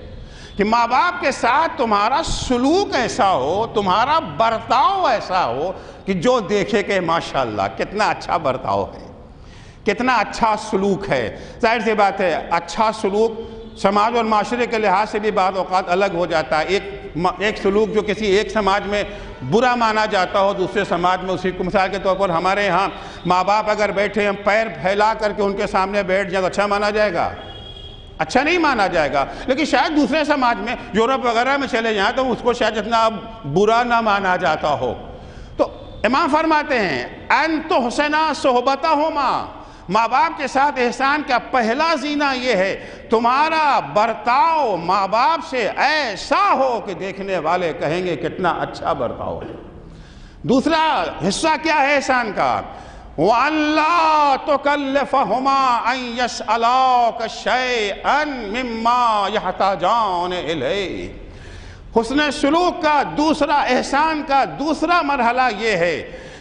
کہ ماں باپ کے ساتھ تمہارا سلوک ایسا ہو، تمہارا برتاؤ ایسا ہو کہ جو دیکھے کہ ماشاءاللہ کتنا اچھا برتاؤ ہے، کتنا اچھا سلوک ہے۔ ظاہر سی بات ہے اچھا سلوک سماج اور معاشرے کے لحاظ سے بھی بعض اوقات الگ ہو جاتا ہے۔ ایک سلوک جو کسی ایک سماج میں برا مانا جاتا ہو، دوسرے سماج میں اسی کو، مثال کے طور پر ہمارے ہاں ماں باپ اگر بیٹھے ہم پیر پھیلا کر کے ان کے سامنے بیٹھ جائیں تو اچھا مانا جائے گا؟ اچھا نہیں مانا جائے گا۔ لیکن شاید دوسرے سماج میں یورپ وغیرہ میں چلے جائیں تو اس کو شاید اتنا برا نہ مانا جاتا ہو۔ تو امام فرماتے ہیں ان تحسنا صحبتہما، ماں باپ کے ساتھ احسان کا پہلا زینہ یہ ہے تمہارا برتاؤ ماں باپ سے ایسا ہو کہ دیکھنے والے کہیں گے کتنا اچھا برتاؤ ہے۔ دوسرا حصہ کیا ہے احسان کا؟ وَأَلَّا تُكَلِّفَهُمَا أَن يَسْأَلَاكَ شَيْئًا مِمَّا يَحْتَاجَانَ إِلَيْهِ۔ حسن سلوک کا دوسرا، احسان کا دوسرا مرحلہ یہ ہے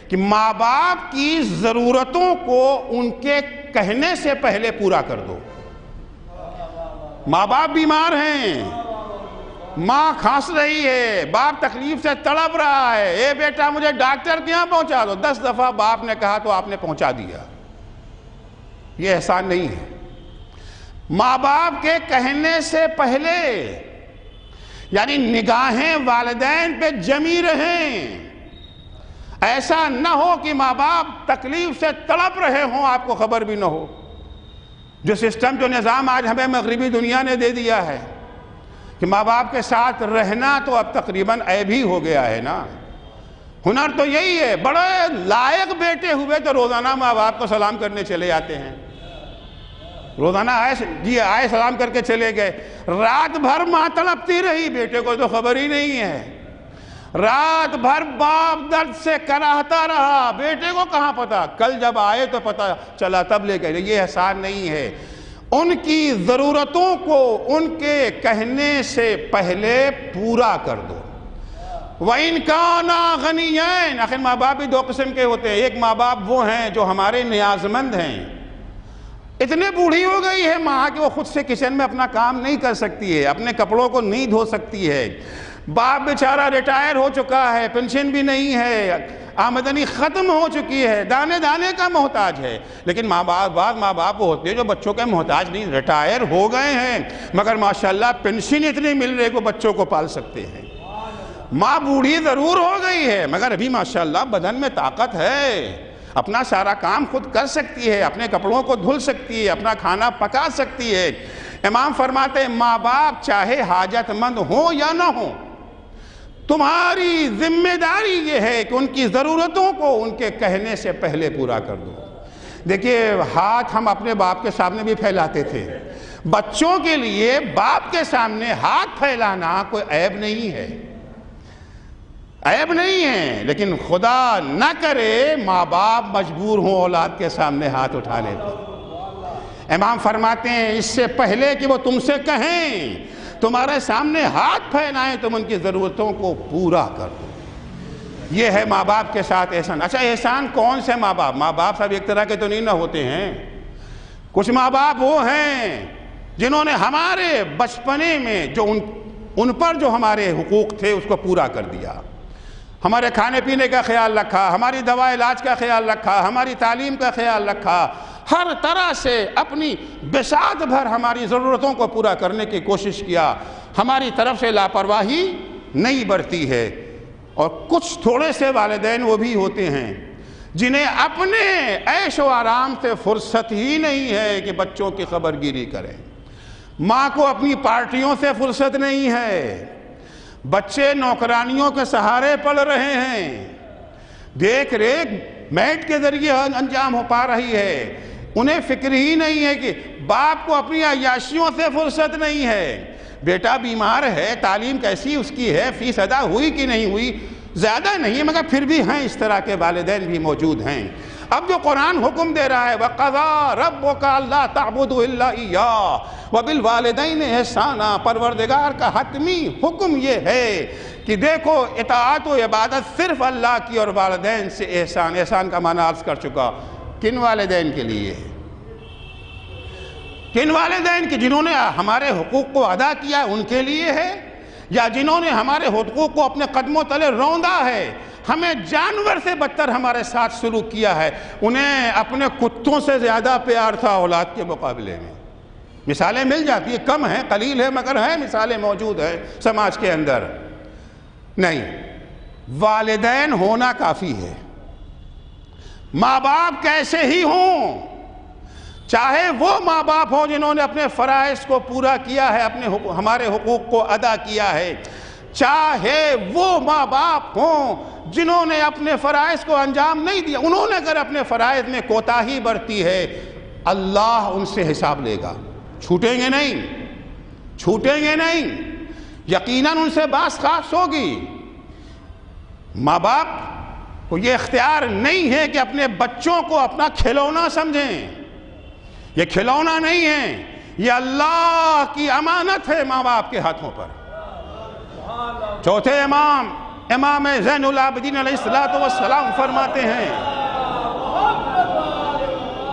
کہ ماں باپ کی ضرورتوں کو ان کے کہنے سے پہلے پورا کر دو۔ ماں باپ بیمار ہیں، ماں کھانس رہی ہے، باپ تکلیف سے تڑپ رہا ہے، اے بیٹا مجھے ڈاکٹر کے یہاں پہنچا دو، 10 دفعہ باپ نے کہا تو آپ نے پہنچا دیا، یہ احسان نہیں ہے۔ ماں باپ کے کہنے سے پہلے یعنی نگاہیں والدین پہ جمی رہیں، ایسا نہ ہو کہ ماں باپ تکلیف سے تڑپ رہے ہوں آپ کو خبر بھی نہ ہو۔ جو سسٹم، جو نظام آج ہمیں مغربی دنیا نے دے دیا ہے کہ ماں باپ کے ساتھ رہنا تو اب تقریباً عیب ہی ہو گیا ہے نا۔ ہنر تو یہی ہے، بڑے لائق بیٹے ہوئے تو روزانہ ماں باپ کو سلام کرنے چلے جاتے ہیں، روزانہ آئے سلام کر کے چلے گئے، رات بھر ماں تڑپتی رہی، بیٹے کو تو خبر ہی نہیں ہے، رات بھر باپ درد سے کراہتا رہا، بیٹے کو کہاں پتا، کل جب آئے تو پتا چلا تب لے گئے۔ یہ احسان نہیں ہے۔ ان کی ضرورتوں کو ان کے کہنے سے پہلے پورا کر دو۔ وَإِن كَانَا غَنِيَّيْنِ، آخر ماں باپ بھی 2 قسم کے ہوتے ہیں۔ ایک ماں باپ وہ ہیں جو ہمارے نیازمند ہیں، اتنے بوڑھی ہو گئی ہے ماں کہ وہ خود سے کچن میں اپنا کام نہیں کر سکتی ہے، اپنے کپڑوں کو نہیں دھو سکتی ہے، باپ بیچارہ ریٹائر ہو چکا ہے، پینشن بھی نہیں ہے، آمدنی ختم ہو چکی ہے، دانے دانے کا محتاج ہے۔ لیکن بعض ماں باپ وہ ہوتے ہیں جو بچوں کے محتاج نہیں، ریٹائر ہو گئے ہیں مگر ماشاءاللہ پینشن اتنی مل رہی ہے کہ بچوں کو پال سکتے ہیں۔ ماں بوڑھی ضرور ہو گئی ہے مگر ابھی ماشاءاللہ بدن میں طاقت ہے، اپنا سارا کام خود کر سکتی ہے، اپنے کپڑوں کو دھل سکتی ہے، اپنا کھانا پکا سکتی ہے۔ امام فرماتے ہیں ماں باپ چاہے حاجت مند ہوں یا نہ ہوں، تمہاری ذمہ داری یہ ہے کہ ان کی ضرورتوں کو ان کے کہنے سے پہلے پورا کر دو۔ دیکھیے ہاتھ ہم اپنے باپ کے سامنے بھی پھیلاتے تھے، بچوں کے لیے باپ کے سامنے ہاتھ پھیلانا کوئی عیب نہیں ہے، عیب نہیں ہے، لیکن خدا نہ کرے ماں باپ مجبور ہوں اولاد کے سامنے ہاتھ اٹھانے پر۔ امام فرماتے ہیں اس سے پہلے کہ وہ تم سے کہیں، تمہارے سامنے ہاتھ پھیلائیں، تم ان کی ضرورتوں کو پورا کر دو۔ یہ ہے ماں باپ کے ساتھ احسان۔ اچھا احسان کون سے ماں باپ سب ایک طرح کے تو نہیں نہ ہوتے ہیں۔ کچھ ماں باپ وہ ہیں جنہوں نے ہمارے بچپنے میں جو ان پر جو ہمارے حقوق تھے اس کو پورا کر دیا، ہمارے کھانے پینے کا خیال رکھا، ہماری دوا علاج کا خیال رکھا، ہماری تعلیم کا خیال رکھا، ہر طرح سے اپنی بساط بھر ہماری ضرورتوں کو پورا کرنے کی کوشش کیا، ہماری طرف سے لاپرواہی نہیں برتی ہے۔ اور کچھ تھوڑے سے والدین وہ بھی ہوتے ہیں جنہیں اپنے عیش و آرام سے فرصت ہی نہیں ہے کہ بچوں کی خبر گیری کریں، ماں کو اپنی پارٹیوں سے فرصت نہیں ہے، بچے نوکرانیوں کے سہارے پڑ رہے ہیں، دیکھ ریکھ میٹ کے ذریعے انجام ہو پا رہی ہے، انہیں فکر ہی نہیں ہے کہ باپ کو اپنی عیاشیوں سے فرصت نہیں ہے، بیٹا بیمار ہے، تعلیم کیسی اس کی ہے، فیس ادا ہوئی کہ نہیں ہوئی، زیادہ نہیں مگر پھر بھی ہیں اس طرح کے والدین بھی موجود ہیں۔ اب جو قرآن حکم دے رہا ہے وَقَضَىٰ رَبُّكَ أَلَّا تَعْبُدُوا إِلَّا إِيَّاهُ وَبِالْوَالِدَيْنِ إِحْسَانًا، پروردگار کا حتمی حکم یہ ہے کہ دیکھو اطاعت و عبادت صرف اللہ کی اور والدین سے احسان. احسان کا معنی عرض کر چکا. کن والدین کے لیے؟ کن والدین کے؟ جنہوں نے ہمارے حقوق کو ادا کیا ہے ان کے لیے ہے، یا جنہوں نے ہمارے حقوق کو اپنے قدموں تلے روندا ہے، ہمیں جانور سے بدتر ہمارے ساتھ سلوک کیا ہے، انہیں اپنے کتوں سے زیادہ پیار تھا اولاد کے مقابلے میں. مثالیں مل جاتی ہیں، کم ہیں، قلیل ہے، مگر ہیں مثالیں موجود ہیں سماج کے اندر. نہیں، والدین ہونا کافی ہے. ماں باپ کیسے ہی ہوں، چاہے وہ ماں باپ ہوں جنہوں نے اپنے فرائض کو پورا کیا ہے، ہمارے حقوق کو ادا کیا ہے، چاہے وہ ماں باپ ہوں جنہوں نے اپنے فرائض کو انجام نہیں دیا، انہوں نے اگر اپنے فرائض میں کوتاہی برتی ہے اللہ ان سے حساب لے گا. چھوٹیں گے نہیں، چھوٹیں گے نہیں، یقیناً ان سے باس خاص ہوگی. ماں باپ کو یہ اختیار نہیں ہے کہ اپنے بچوں کو اپنا کھلونا سمجھیں. یہ کھلونا نہیں ہے، یہ اللہ کی امانت ہے ماں باپ کے ہاتھوں پر. چوتھے امام زین العابدین علیہ السلام فرماتے ہیں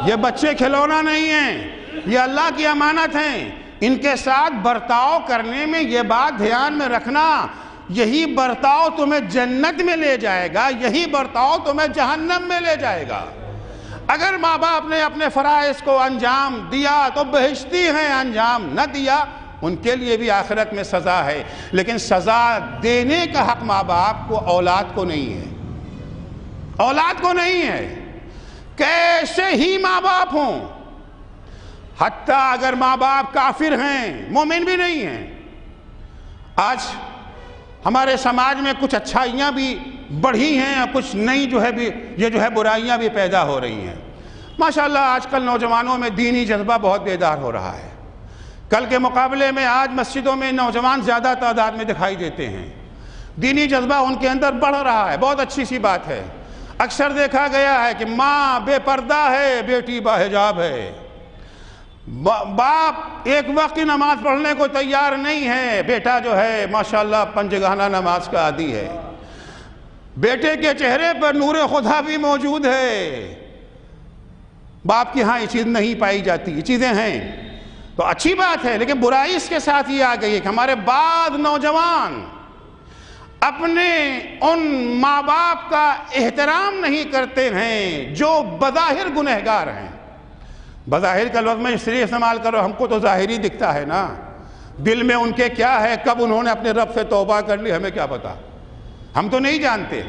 یہ بچے کھلونا نہیں ہیں، یہ اللہ کی امانت ہیں. ان کے ساتھ برتاؤ کرنے میں یہ بات دھیان میں رکھنا، یہی برتاؤ تمہیں جنت میں لے جائے گا، یہی برتاؤ تمہیں جہنم میں لے جائے گا. اگر ماں باپ نے اپنے فرائض کو انجام دیا تو بہشتی ہیں، انجام نہ دیا ان کے لیے بھی آخرت میں سزا ہے. لیکن سزا دینے کا حق ماں باپ کو اولاد کو نہیں ہے، اولاد کو نہیں ہے. کیسے ہی ماں باپ ہوں، حتیٰ اگر ماں باپ کافر ہیں، مومن بھی نہیں ہیں. آج ہمارے سماج میں کچھ اچھائیاں بھی بڑھی ہیں اور کچھ نئی برائیاں بھی پیدا ہو رہی ہیں. ماشاءاللہ آج کل نوجوانوں میں دینی جذبہ بہت بیدار ہو رہا ہے. کل کے مقابلے میں آج مسجدوں میں نوجوان زیادہ تعداد میں دکھائی دیتے ہیں. دینی جذبہ ان کے اندر بڑھ رہا ہے، بہت اچھی سی بات ہے. اکثر دیکھا گیا ہے کہ ماں بے پردہ ہے، بیٹی باحجاب ہے. باپ ایک وقت کی نماز پڑھنے کو تیار نہیں ہے، بیٹا جو ہے ماشاءاللہ پنجگانہ نماز کا عادی ہے. بیٹے کے چہرے پر نور خدا بھی موجود ہے، باپ کی ہاں یہ چیز نہیں پائی جاتی. یہ چیزیں ہیں تو اچھی بات ہے، لیکن برائی اس کے ساتھ یہ آ گئی ہے کہ ہمارے بعض نوجوان اپنے ان ماں باپ کا احترام نہیں کرتے ہیں جو بظاہر گنہگار ہیں. بظاہر کا لفظ میں اس لیے استعمال کرو، ہم کو تو ظاہری دکھتا ہے نا، دل میں ان کے کیا ہے، کب انہوں نے اپنے رب سے توبہ کر لی ہمیں کیا پتا، ہم تو نہیں جانتے.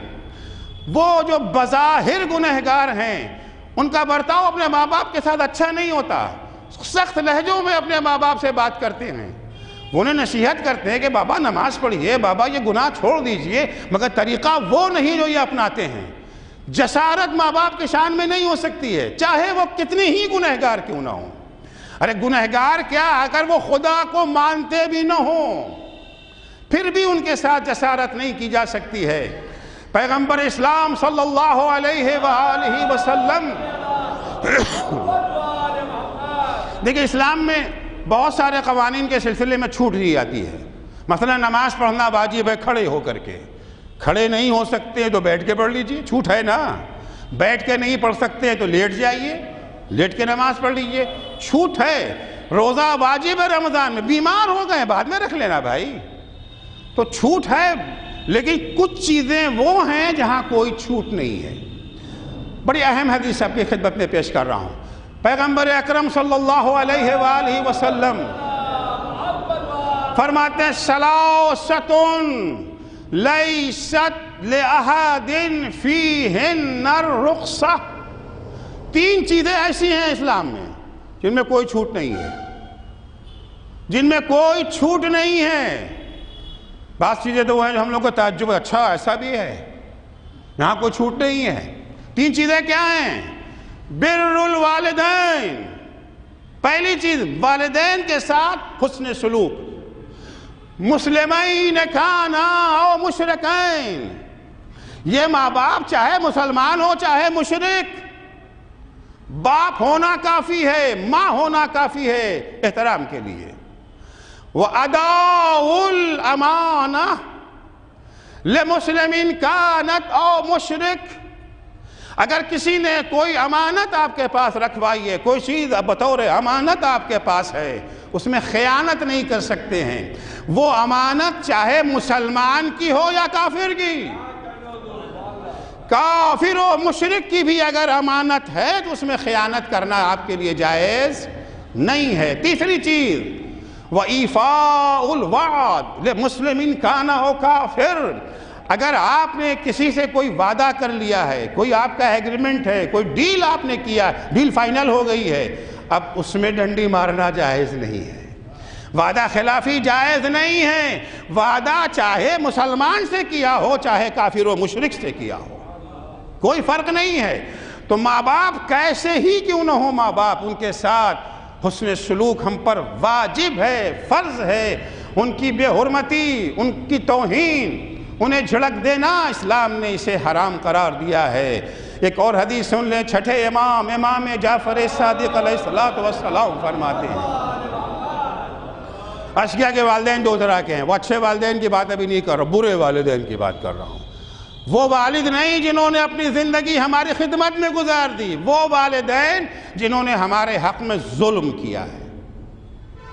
وہ جو بظاہر گنہگار ہیں ان کا برتاؤ اپنے ماں باپ کے ساتھ اچھا نہیں ہوتا. سخت لہجوں میں اپنے ماں باپ سے بات کرتے ہیں، وہ انہیں نصیحت کرتے ہیں کہ بابا نماز پڑھیے، بابا یہ گناہ چھوڑ دیجئے، مگر طریقہ وہ نہیں جو یہ اپناتے ہیں. جسارت ماں باپ کے شان میں نہیں ہو سکتی ہے، چاہے وہ کتنی ہی گنہگار کیوں نہ ہوں. ارے گنہگار کیا، اگر وہ خدا کو مانتے بھی نہ ہوں پھر بھی ان کے ساتھ جسارت نہیں کی جا سکتی ہے. پیغمبر اسلام صلی اللہ علیہ وآلہ وسلم دیکھیں اسلام میں بہت سارے قوانین کے سلسلے میں چھوٹ دی جاتی ہے. مثلا نماز پڑھنا واجب ہے کھڑے ہو کر کے، کھڑے نہیں ہو سکتے تو بیٹھ کے پڑھ لیجئے، چھوٹ ہے نا. بیٹھ کے نہیں پڑھ سکتے تو لیٹ جائیے، لیٹ کے نماز پڑھ لیجئے، چھوٹ ہے. روزہ واجب ہے رمضان میں، بیمار ہو گئے بعد میں رکھ لینا بھائی، تو چھوٹ ہے. لیکن کچھ چیزیں وہ ہیں جہاں کوئی چھوٹ نہیں ہے. بڑی اہم حدیث آپ کی خدمت میں پیش کر رہا ہوں. پیغمبر اکرم صلی اللہ علیہ وآلہ وسلم فرماتے ہیں ثلاثۃ لیست لأحد فیہن الرخصہ. تین چیزیں ایسی ہیں اسلام میں جن میں کوئی چھوٹ نہیں ہے، جن میں کوئی چھوٹ نہیں ہے. بعض چیزیں تو وہ ہیں جو ہم لوگ کو تعجب، اچھا ایسا بھی ہے، یہاں کوئی چھوٹ نہیں ہے. تین چیزیں کیا ہیں؟ بر الوالدین، پہلی چیز والدین کے ساتھ حسن سلوک. مسلمین کانا او مشرکین، یہ ماں باپ چاہے مسلمان ہو چاہے مشرک، باپ ہونا کافی ہے، ماں ہونا کافی ہے احترام کے لیے. وَأَدَاءُ الْأَمَانَةِ، لمسلم کانت او مشرک، اگر کسی نے کوئی امانت آپ کے پاس رکھوائی ہے، کوئی چیز بطور امانت آپ کے پاس ہے، اس میں خیانت نہیں کر سکتے ہیں، وہ امانت چاہے مسلمان کی ہو یا کافر کی، کافر و مشرک کی بھی اگر امانت ہے تو اس میں خیانت کرنا آپ کے لیے جائز نہیں ہے۔ تیسری چیز وَإِيفَاءُ الْوَعْدِ لِمُسْلِمٍ كَانَ أَوْ كَافِرٍ، اگر آپ نے کسی سے کوئی وعدہ کر لیا ہے، کوئی آپ کا ایگریمنٹ ہے، کوئی ڈیل آپ نے کیا، ڈیل فائنل ہو گئی ہے، اب اس میں ڈنڈی مارنا جائز نہیں ہے، وعدہ خلافی جائز نہیں ہے، وعدہ چاہے مسلمان سے کیا ہو چاہے کافر و مشرک سے کیا ہو، کوئی فرق نہیں ہے۔ تو ماں باپ کیسے ہی کیوں نہ ہو ماں باپ، ان کے ساتھ حسن سلوک ہم پر واجب ہے، فرض ہے، ان کی بے حرمتی، ان کی توہین، انہیں جھڑک دینا اسلام نے اسے حرام قرار دیا ہے۔ ایک اور حدیث سن لیں، چھٹے امام جعفر صادق علیہ السلام فرماتے ہیں، اشقیاء کے والدین دو طرح کے ہیں، وہ اچھے والدین کی بات ابھی نہیں کر رہا، برے والدین کی بات کر رہا ہوں۔ وہ والد نہیں جنہوں نے اپنی زندگی ہماری خدمت میں گزار دی، وہ والدین جنہوں نے ہمارے حق میں ظلم کیا ہے،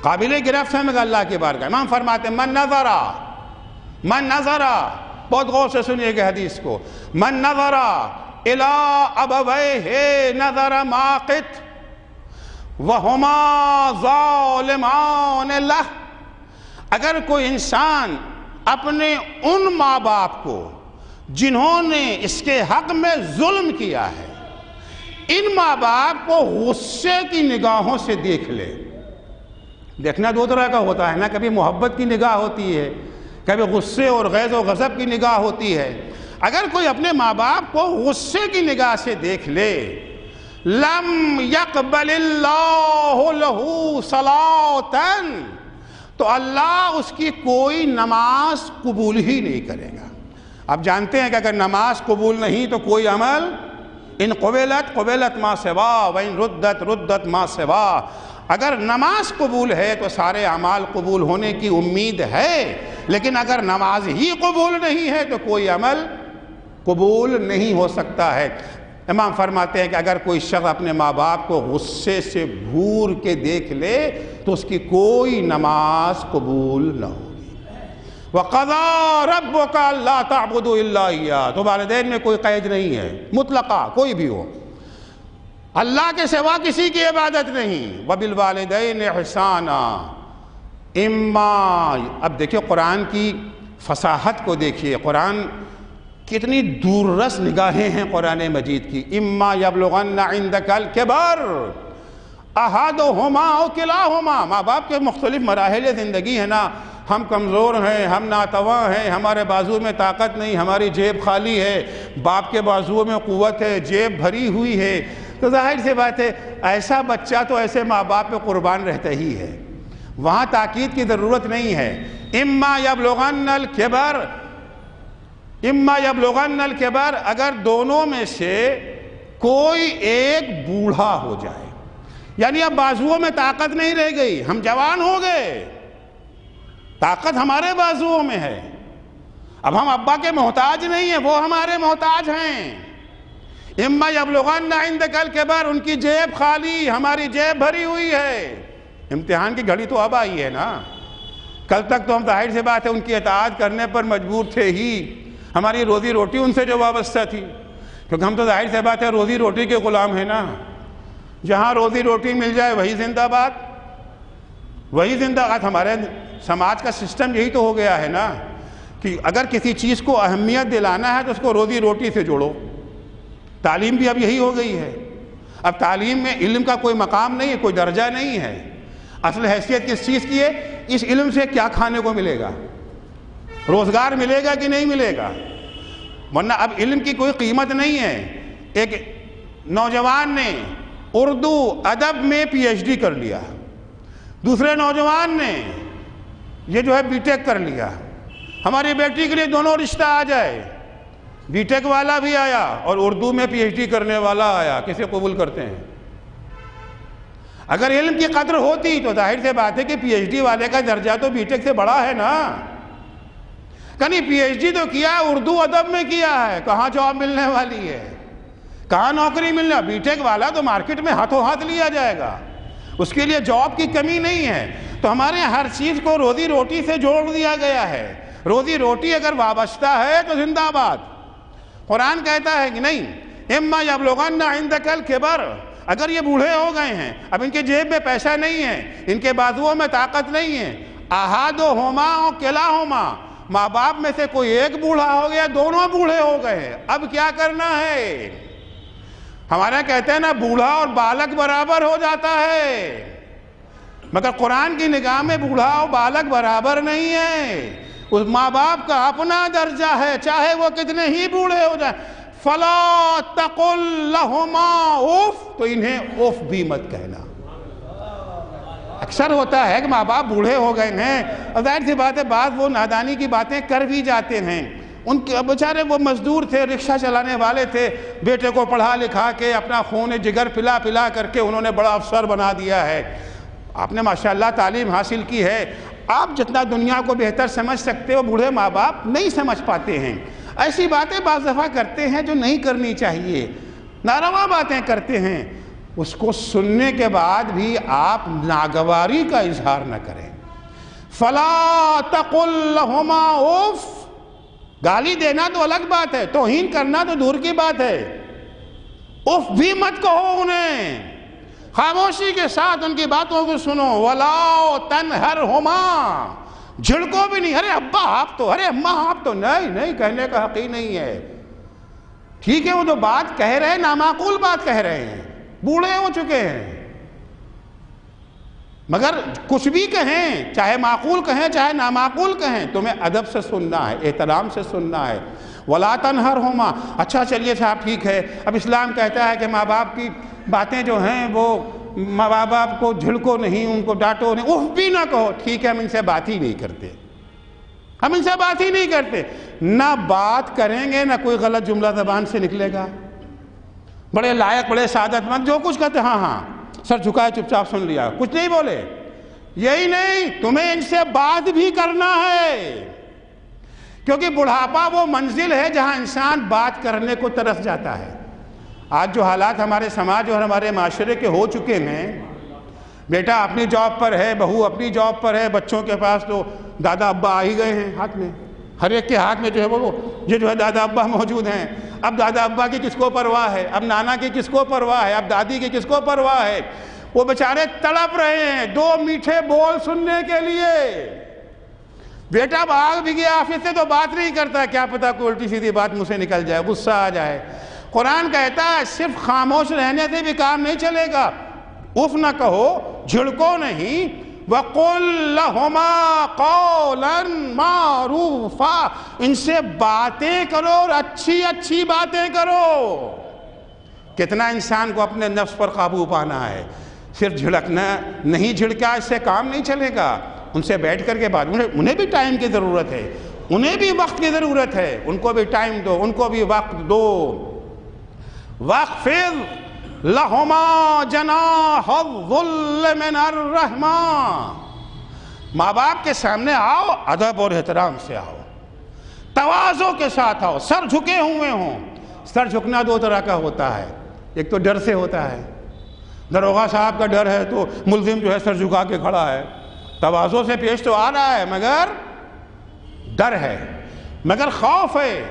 قابل گرفت ہے مگر اللہ کی بارگاہ۔ امام فرماتے ہیں من نظرہ، بہت غور سے سنیے گا حدیث کو، من نظرہ الی ابویہ نظر ماقت وہما ظالمان لہ، اگر کوئی انسان اپنے ان ماں باپ کو جنہوں نے اس کے حق میں ظلم کیا ہے، ان ماں باپ کو غصے کی نگاہوں سے دیکھ لے، دیکھنا دو طرح کا ہوتا ہے نا، کبھی محبت کی نگاہ ہوتی ہے، کبھی غصے اور غیظ و غضب کی نگاہ ہوتی ہے۔ اگر کوئی اپنے ماں باپ کو غصے کی نگاہ سے دیکھ لے، لم یقبل اللہ لہ صلاۃ، تو اللہ اس کی کوئی نماز قبول ہی نہیں کرے گا۔ آپ جانتے ہیں کہ اگر نماز قبول نہیں تو کوئی عمل، ان قبلت ما سوا وان ردت ما سوا، اگر نماز قبول ہے تو سارے اعمال قبول ہونے کی امید ہے، لیکن اگر نماز ہی قبول نہیں ہے تو کوئی عمل قبول نہیں ہو سکتا ہے۔ امام فرماتے ہیں کہ اگر کوئی شخص اپنے ماں باپ کو غصے سے گھور کے دیکھ لے تو اس کی کوئی نماز قبول نہ ہوگی۔ وَقَضَى رَبُّكَ أَلَّا تَعْبُدُوا إِلَّا إِيَّاهُ، تو والدین میں کوئی قید نہیں ہے، مطلقہ کوئی بھی ہو، اللہ کے سوا کسی کی عبادت نہیں۔ وَبِالْوَالِدَيْنِ إِحْسَانًا، اب دیکھیں قرآن کی فصاحت کو دیکھیے، قرآن کتنی دور رس نگاہیں ہیں قرآن مجید کی۔ اِمَّا يَبْلُغَنَّ عِنْدَكَ الْكِبَرَ أَحَدُهُمَا أَوْ كِلَاهُمَا، ماں باپ کے مختلف مراحل زندگی ہیں نا، ہم کمزور ہیں، ہم ناتواں ہیں، ہمارے بازو میں طاقت نہیں، ہماری جیب خالی ہے، باپ کے بازو میں قوت ہے، جیب بھری ہوئی ہے، تو ظاہر سی بات ہے ایسا بچہ تو ایسے ماں باپ پہ قربان رہتا ہی ہے، وہاں تاکید کی ضرورت نہیں ہے۔ اما یبلغن الکبر، اگر دونوں میں سے کوئی ایک بوڑھا ہو جائے، یعنی اب بازوؤں میں طاقت نہیں رہ گئی، ہم جوان ہو گئے، طاقت ہمارے بازوؤں میں ہے، اب ہم ابا کے محتاج نہیں ہیں، وہ ہمارے محتاج ہیں۔ اما یبلغن عندک الکبر، ان کی جیب خالی، ہماری جیب بھری ہوئی ہے۔ امتحان کی گھڑی تو اب آئی ہے نا، کل تک تو ہم ظاہر سے بات ہے ان کی اطاعت کرنے پر مجبور تھے ہی، ہماری روزی روٹی ان سے جو وابستہ تھی، کیونکہ ہم تو ظاہر سے بات ہے روزی روٹی کے غلام ہیں نا، جہاں روزی روٹی مل جائے وہی زندہ باد، وہی زندہ باد۔ ہمارے سماج کا سسٹم یہی تو ہو گیا ہے نا کہ اگر کسی چیز کو اہمیت دلانا ہے تو اس کو روزی روٹی سے جوڑو۔ تعلیم بھی اب یہی ہو گئی ہے، اب تعلیم میں علم کا کوئی مقام نہیں ہے، کوئی درجہ نہیں ہے، اصل حیثیت کس چیز کی ہے؟ اس علم سے کیا کھانے کو ملے گا، روزگار ملے گا کہ نہیں ملے گا، ورنہ اب علم کی کوئی قیمت نہیں ہے۔ ایک نوجوان نے اردو ادب میں پی ایچ ڈی کر لیا، دوسرے نوجوان نے یہ جو ہے بی ٹیک کر لیا، ہماری بیٹی کے لیے دونوں رشتہ آ جائے، بی ٹیک والا بھی آیا اور اردو میں پی ایچ ڈی کرنے والا آیا، کسے قبول کرتے ہیں؟ اگر علم کی قدر ہوتی تو ظاہر سے بات ہے کہ پی ایچ ڈی والے کا درجہ تو بی ٹیک سے بڑا ہے نا، کہیں پی ایچ ڈی تو کیا ہے، اردو ادب میں کیا ہے، کہاں جاب ملنے والی ہے، کہاں نوکری ملنا؟ بی ٹیک والا تو مارکیٹ میں ہاتھوں ہاتھ لیا جائے گا، اس کے لیے جاب کی کمی نہیں ہے۔ تو ہمارے ہر چیز کو روزی روٹی سے جوڑ دیا گیا ہے، روزی روٹی اگر وابستہ ہے تو زندہ باد۔ قرآن کہتا ہے کہ نہیں، اما یبلغن عندک الکبر، اگر یہ بوڑھے ہو گئے ہیں، اب ان کے جیب میں پیسہ نہیں ہے، ان کے بازوؤں میں طاقت نہیں ہے، احدہما او کلاہما، ماں باپ میں سے کوئی ایک بوڑھا ہو گیا، دونوں بوڑھے ہو گئے، اب کیا کرنا ہے؟ ہمارے کہتے ہیں نا بوڑھا اور بالغ برابر ہو جاتا ہے، مگر قرآن کی نگاہ میں بوڑھا اور بالغ برابر نہیں ہے۔ اس ماں باپ کا اپنا درجہ ہے، چاہے وہ کتنے ہی بوڑھے ہو جائیں۔ فَلَا تَقُلْ لَهُمَا اُف، تو انہیں اف بھی مت کہنا۔ اکثر ہوتا ہے کہ ماں باپ بوڑھے ہو گئے ہیں، اور ظاہر سی بات ہے بعض وہ نادانی کی باتیں کر بھی جاتے ہیں۔ ان کے بیچارے وہ مزدور تھے، رکشہ چلانے والے تھے، بیٹے کو پڑھا لکھا کے اپنا خون جگر پلا پلا کر کے انہوں نے بڑا افسر بنا دیا ہے۔ آپ نے ماشاءاللہ تعلیم حاصل کی ہے، آپ جتنا دنیا کو بہتر سمجھ سکتے ہو بوڑھے ماں باپ نہیں سمجھ پاتے ہیں۔ ایسی باتیں بعض دفعہ کرتے ہیں جو نہیں کرنی چاہیے، ناروا باتیں کرتے ہیں، اس کو سننے کے بعد بھی آپ ناگواری کا اظہار نہ کریں۔ فَلَا تَقُلْ لَهُمَا اُف، گالی دینا تو الگ بات ہے، توہین کرنا تو دور کی بات ہے، اف بھی مت کہو انہیں، خاموشی کے ساتھ ان کی باتوں کو سنو۔ وَلَا تَنْهَرْهُمَا، جھڑکو بھی نہیں، ارے ابا آپ تو، ارے اماں آپ تو، نہیں کہنے کا حق ہی نہیں ہے۔ ٹھیک ہے وہ تو بات کہہ رہے ہیں، نامعقول بات کہہ رہے ہیں، بوڑھے ہو چکے ہیں، مگر کچھ بھی کہیں، چاہے معقول کہیں چاہے نامعقول کہیں، تمہیں ادب سے سننا ہے، احترام سے سننا ہے۔ وَلَا تَنْهَرْهُمَا، اچھا چلیے صاحب ٹھیک ہے، اب اسلام کہتا ہے کہ ماں باپ کی باتیں جو ہیں وہ ماں باپ کو جھڑکو نہیں، ان کو ڈانٹو نہیں، اف بھی نہ کہو، ٹھیک ہے ہم ان سے بات ہی نہیں کرتے، ہم ان سے بات ہی نہیں کرتے، نہ بات کریں گے نہ کوئی غلط جملہ زبان سے نکلے گا۔ بڑے لائق، بڑے سعادت مند جو کچھ کہتے ہاں ہاں سر جھکائے چپ چاپ سن لیا، کچھ نہیں بولے، یہی نہیں تمہیں ان سے بات بھی کرنا ہے، کیونکہ بڑھاپا وہ منزل ہے جہاں انسان بات کرنے کو ترس جاتا ہے۔ آج جو حالات ہمارے سماج اور ہمارے معاشرے کے ہو چکے ہیں، بیٹا اپنی جاب پر ہے، بہو اپنی جاب پر ہے، بچوں کے پاس تو دادا ابا آ ہی گئے ہیں ہاتھ میں، ہر ایک کے ہاتھ میں جو ہے وہ یہ جو ہے دادا ابا موجود ہیں۔ اب دادا ابا کی کس کو پرواہ ہے، اب نانا کی کس کو پرواہ ہے، اب دادی کی کس کو پرواہ ہے؟ وہ بیچارے تڑپ رہے ہیں دو میٹھے بول سننے کے لیے۔ بیٹا بھاگ بھی گیا آفس سے تو بات نہیں کرتا، کیا پتا کوئی الٹی سیدھی بات منہ سے نکل جائے، غصہ آ جائے۔ قرآن کہتا ہے صرف خاموش رہنے سے بھی کام نہیں چلے گا، اف نہ کہو، جھڑکو نہیں، وَقُلْ لَهُمَا قَوْلًا مَعْرُوفًا، ان سے باتیں کرو اور اچھی اچھی باتیں کرو۔ کتنا انسان کو اپنے نفس پر قابو پانا ہے، صرف جھڑکنا نہیں، جھڑکا اس سے کام نہیں چلے گا، ان سے بیٹھ کر کے بات، انہیں بھی ٹائم کی ضرورت ہے، انہیں بھی وقت کی ضرورت ہے، ان کو بھی ٹائم دو، ان کو بھی وقت دو۔ وَاخْفِضْ لَهُمَا جَنَاحَ الذُّلِّ مِنَ الرَّحْمَةِ، ماں باپ کے سامنے آؤ، ادب اور احترام سے آؤ، تواضع کے ساتھ آؤ، سر جھکے ہوئے ہوں۔ سر جھکنا دو طرح کا ہوتا ہے، ایک تو ڈر سے ہوتا ہے، دروغہ صاحب کا ڈر ہے تو ملزم جو ہے سر جھکا کے کھڑا ہے، تواضع سے پیش تو آ رہا ہے مگر ڈر ہے، مگر خوف ہے،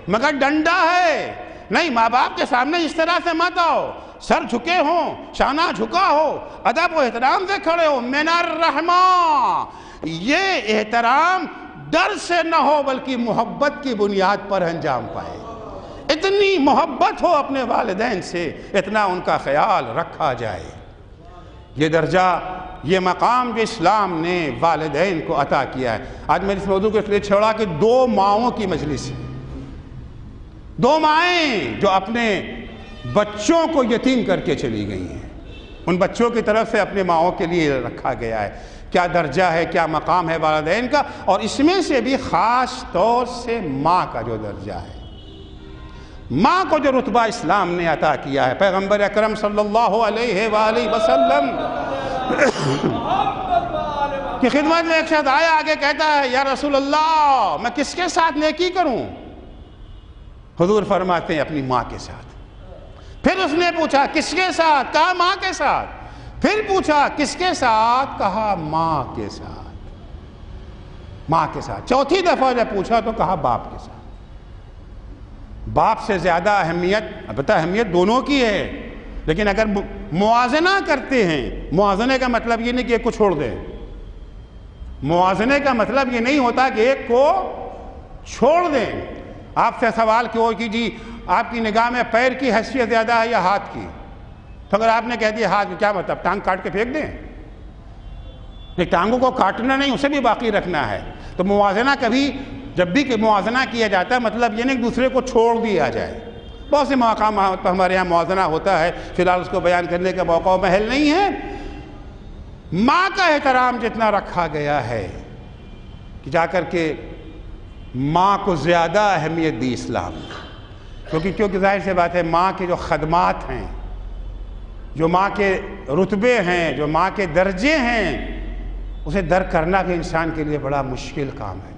مگر ڈنڈا ہے۔ نہیں، ماں باپ کے سامنے اس طرح سے مت آؤ، سر جھکے ہوں، شانہ جھکا ہو، ادب و احترام سے کھڑے ہو۔ من الرحمہ، یہ احترام ڈر سے نہ ہو بلکہ محبت کی بنیاد پر انجام پائے، اتنی محبت ہو اپنے والدین سے، اتنا ان کا خیال رکھا جائے۔ یہ درجہ، یہ مقام جو اسلام نے والدین کو عطا کیا ہے۔ آج میں اس موضوع کو اس لیے چھوڑا کہ دو ماؤں کی مجلس ہے، دو مائیں جو اپنے بچوں کو یتیم کر کے چلی گئی ہیں، ان بچوں کی طرف سے اپنے ماؤں کے لیے رکھا گیا ہے۔ کیا درجہ ہے، کیا مقام ہے والدین کا، اور اس میں سے بھی خاص طور سے ماں کا جو درجہ ہے، ماں کو جو رتبہ اسلام نے عطا کیا ہے۔ پیغمبر اکرم صلی اللہ علیہ وآلہ وسلم کی خدمت میں ایک شخص آیا، آگے کہتا ہے یا رسول اللہ میں کس کے ساتھ نیکی کروں؟ حضور فرماتے ہیں اپنی ماں کے ساتھ۔ پھر اس نے پوچھا کس کے ساتھ؟ کہا ماں کے ساتھ۔ پھر پوچھا کس کے ساتھ؟ کہا ماں کے ساتھ۔ ماں کے ساتھ۔ چوتھی دفعہ جب پوچھا تو کہا باپ کے ساتھ۔ باپ سے زیادہ اہمیت، البتہ اہمیت دونوں کی ہے، لیکن اگر موازنہ کرتے ہیں، موازنے کا مطلب یہ نہیں کہ ایک کو چھوڑ دیں، موازنے کا مطلب یہ نہیں ہوتا کہ ایک کو چھوڑ دیں۔ آپ سے سوال کیوں کہ جی آپ کی نگاہ میں پیر کی حیثیت زیادہ ہے یا ہاتھ کی؟ تو اگر آپ نے کہہ دیا ہاتھ، کیا مطلب ٹانگ کاٹ کے پھینک دیں؟ نہیں، ٹانگوں کو کاٹنا نہیں، اسے بھی باقی رکھنا ہے۔ تو موازنہ کبھی جب بھی موازنہ کیا جاتا ہے مطلب یہ نہیں کہ دوسرے کو چھوڑ دیا جائے۔ بہت سے مقامات پر ہمارے یہاں موازنہ ہوتا ہے، فی الحال اس کو بیان کرنے کا موقع و محل نہیں ہے۔ ماں کا احترام جتنا رکھا گیا ہے کہ جا کر کے ماں کو زیادہ اہمیت دی اسلام نے، کیونکہ ظاہر سے بات ہے ماں کے جو خدمات ہیں، جو ماں کے رتبے ہیں، جو ماں کے درجے ہیں، اسے درک کرنا بھی انسان کے لیے بڑا مشکل کام ہے۔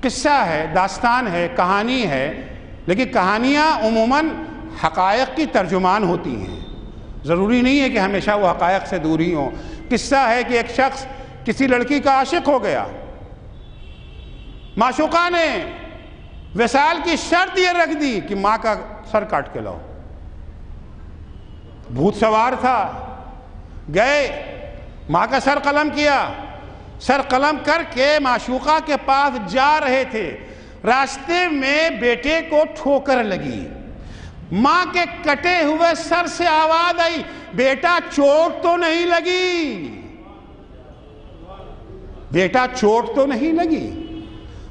قصہ ہے، داستان ہے، کہانی ہے، لیکن کہانیاں عموماً حقائق کی ترجمان ہوتی ہیں، ضروری نہیں ہے کہ ہمیشہ وہ حقائق سے دور ہی ہوں۔ قصہ ہے کہ ایک شخص کسی لڑکی کا عاشق ہو گیا، معشوقہ نے وصال کی شرط یہ رکھ دی کہ ماں کا سر کاٹ کے لاؤ۔ بھوت سوار تھا، گئے، ماں کا سر قلم کیا، سر قلم کر کے معشوقہ کے پاس جا رہے تھے، راستے میں بیٹے کو ٹھوکر لگی، ماں کے کٹے ہوئے سر سے آواز آئی، بیٹا چوٹ تو نہیں لگی؟ بیٹا چوٹ تو نہیں لگی؟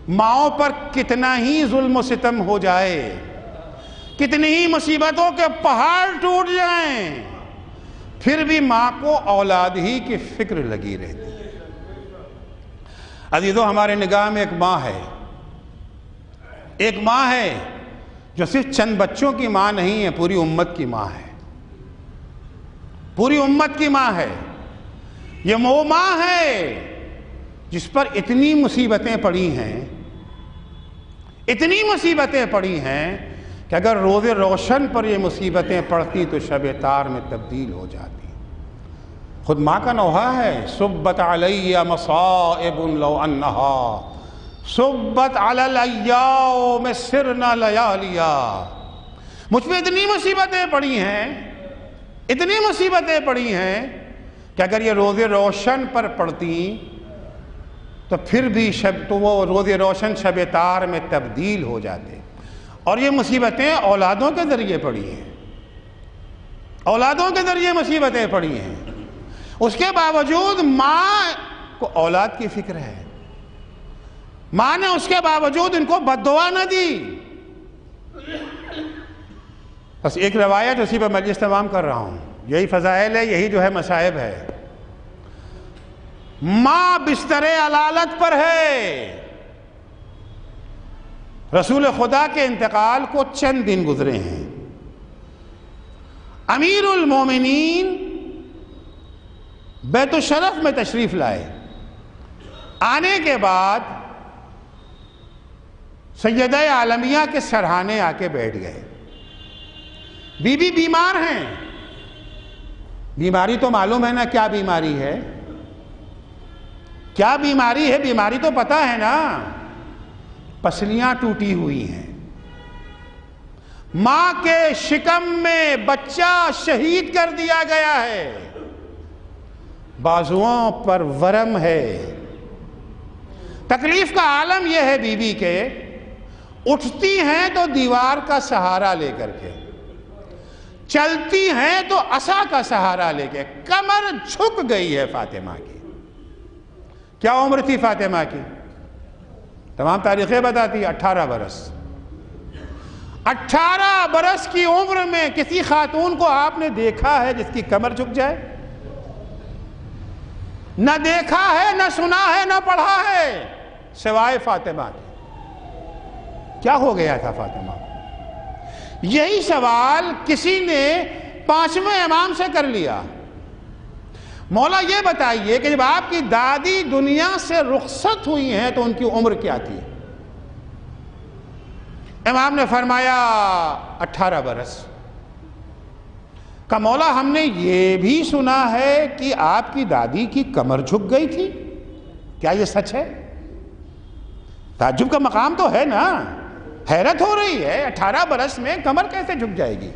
ماؤں پر کتنا ہی ظلم و ستم ہو جائے، کتنی ہی مصیبتوں کے پہاڑ ٹوٹ جائیں، پھر بھی ماں کو اولاد ہی کی فکر لگی رہتی ہے۔ عزیزو، ہمارے نگاہ میں ایک ماں ہے، ایک ماں ہے جو صرف چند بچوں کی ماں نہیں ہے، پوری امت کی ماں ہے، پوری امت کی ماں ہے۔ یہ وہ ماں ہے جس پر اتنی مصیبتیں پڑی ہیں، اتنی مصیبتیں پڑی ہیں کہ اگر روز روشن پر یہ مصیبتیں پڑتی تو شب تار میں تبدیل ہو جاتی۔ خود ماں کا نوحہ ہے، صبت علی مصائب لو انہا صبت علی الایام سرنا لیالیا۔ مجھ پہ اتنی مصیبتیں پڑی ہیں، اتنی مصیبتیں پڑی ہیں کہ اگر یہ روز روشن پر پڑتی تو پھر بھی وہ روز روشن شب تار میں تبدیل ہو جاتے۔ اور یہ مصیبتیں اولادوں کے ذریعے پڑی ہیں، اولادوں کے ذریعے مصیبتیں پڑی ہیں۔ اس کے باوجود ماں کو اولاد کی فکر ہے، ماں نے اس کے باوجود ان کو بد دعا نہ دی۔ بس ایک روایت اسی پر مجلس تمام کر رہا ہوں، یہی فضائل ہے، یہی جو ہے مصائب ہے۔ ماں بستر علالت پر ہے، رسول خدا کے انتقال کو چند دن گزرے ہیں، امیر المومنین بیت الشرف میں تشریف لائے، آنے کے بعد سیدہ عالمیہ کے سرہانے آ کے بیٹھ گئے۔ بی بی بیمار ہیں، بیماری تو معلوم ہے نا کیا بیماری ہے، کیا بیماری ہے، بیماری تو پتہ ہے نا، پسلیاں ٹوٹی ہوئی ہیں، ماں کے شکم میں بچہ شہید کر دیا گیا ہے، بازوؤں پر ورم ہے۔ تکلیف کا عالم یہ ہے بی بی کے، اٹھتی ہیں تو دیوار کا سہارا لے کر کے، چلتی ہیں تو عصا کا سہارا لے کے، کمر جھک گئی ہے فاطمہ کی۔ کیا عمر تھی فاطمہ کی؟ تمام تاریخیں بتاتی 18 برس۔ 18 برس کی عمر میں کسی خاتون کو آپ نے دیکھا ہے جس کی کمر جھک جائے؟ نہ دیکھا ہے، نہ سنا ہے، نہ پڑھا ہے، سوائے فاطمہ کے۔ کیا ہو گیا تھا فاطمہ؟ یہی سوال کسی نے 5ویں امام سے کر لیا۔ مولا یہ بتائیے کہ جب آپ کی دادی دنیا سے رخصت ہوئی ہیں تو ان کی عمر کیا تھی؟ امام نے فرمایا 18 برس۔ کہ مولا ہم نے یہ بھی سنا ہے کہ آپ کی دادی کی کمر جھک گئی تھی، کیا یہ سچ ہے؟ تعجب کا مقام تو ہے نا، حیرت ہو رہی ہے 18 برس میں کمر کیسے جھک جائے گی؟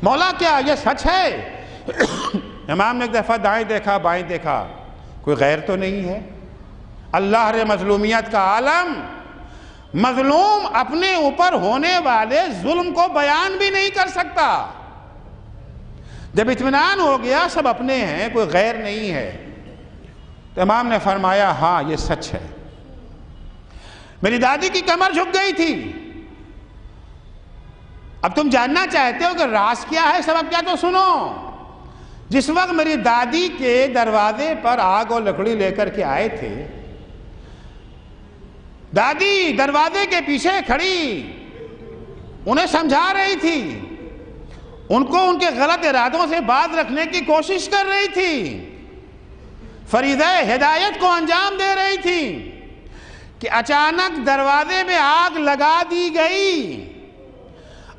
مولا کیا یہ سچ ہے؟ امام نے ایک دفعہ دائیں دیکھا بائیں دیکھا، کوئی غیر تو نہیں ہے۔ اللہ رے مظلومیت کا عالم، مظلوم اپنے اوپر ہونے والے ظلم کو بیان بھی نہیں کر سکتا۔ جب اطمینان ہو گیا سب اپنے ہیں، کوئی غیر نہیں ہے، تو امام نے فرمایا ہاں یہ سچ ہے، میری دادی کی کمر جھک گئی تھی۔ اب تم جاننا چاہتے ہو کہ راز کیا ہے، سبب کیا، تو سنو۔ جس وقت میری دادی کے دروازے پر آگ اور لکڑی لے کر کے آئے تھے، دادی دروازے کے پیچھے کھڑی انہیں سمجھا رہی تھی، ان کو ان کے غلط ارادوں سے باز رکھنے کی کوشش کر رہی تھی، فریضہ ہدایت کو انجام دے رہی تھی کہ اچانک دروازے میں آگ لگا دی گئی۔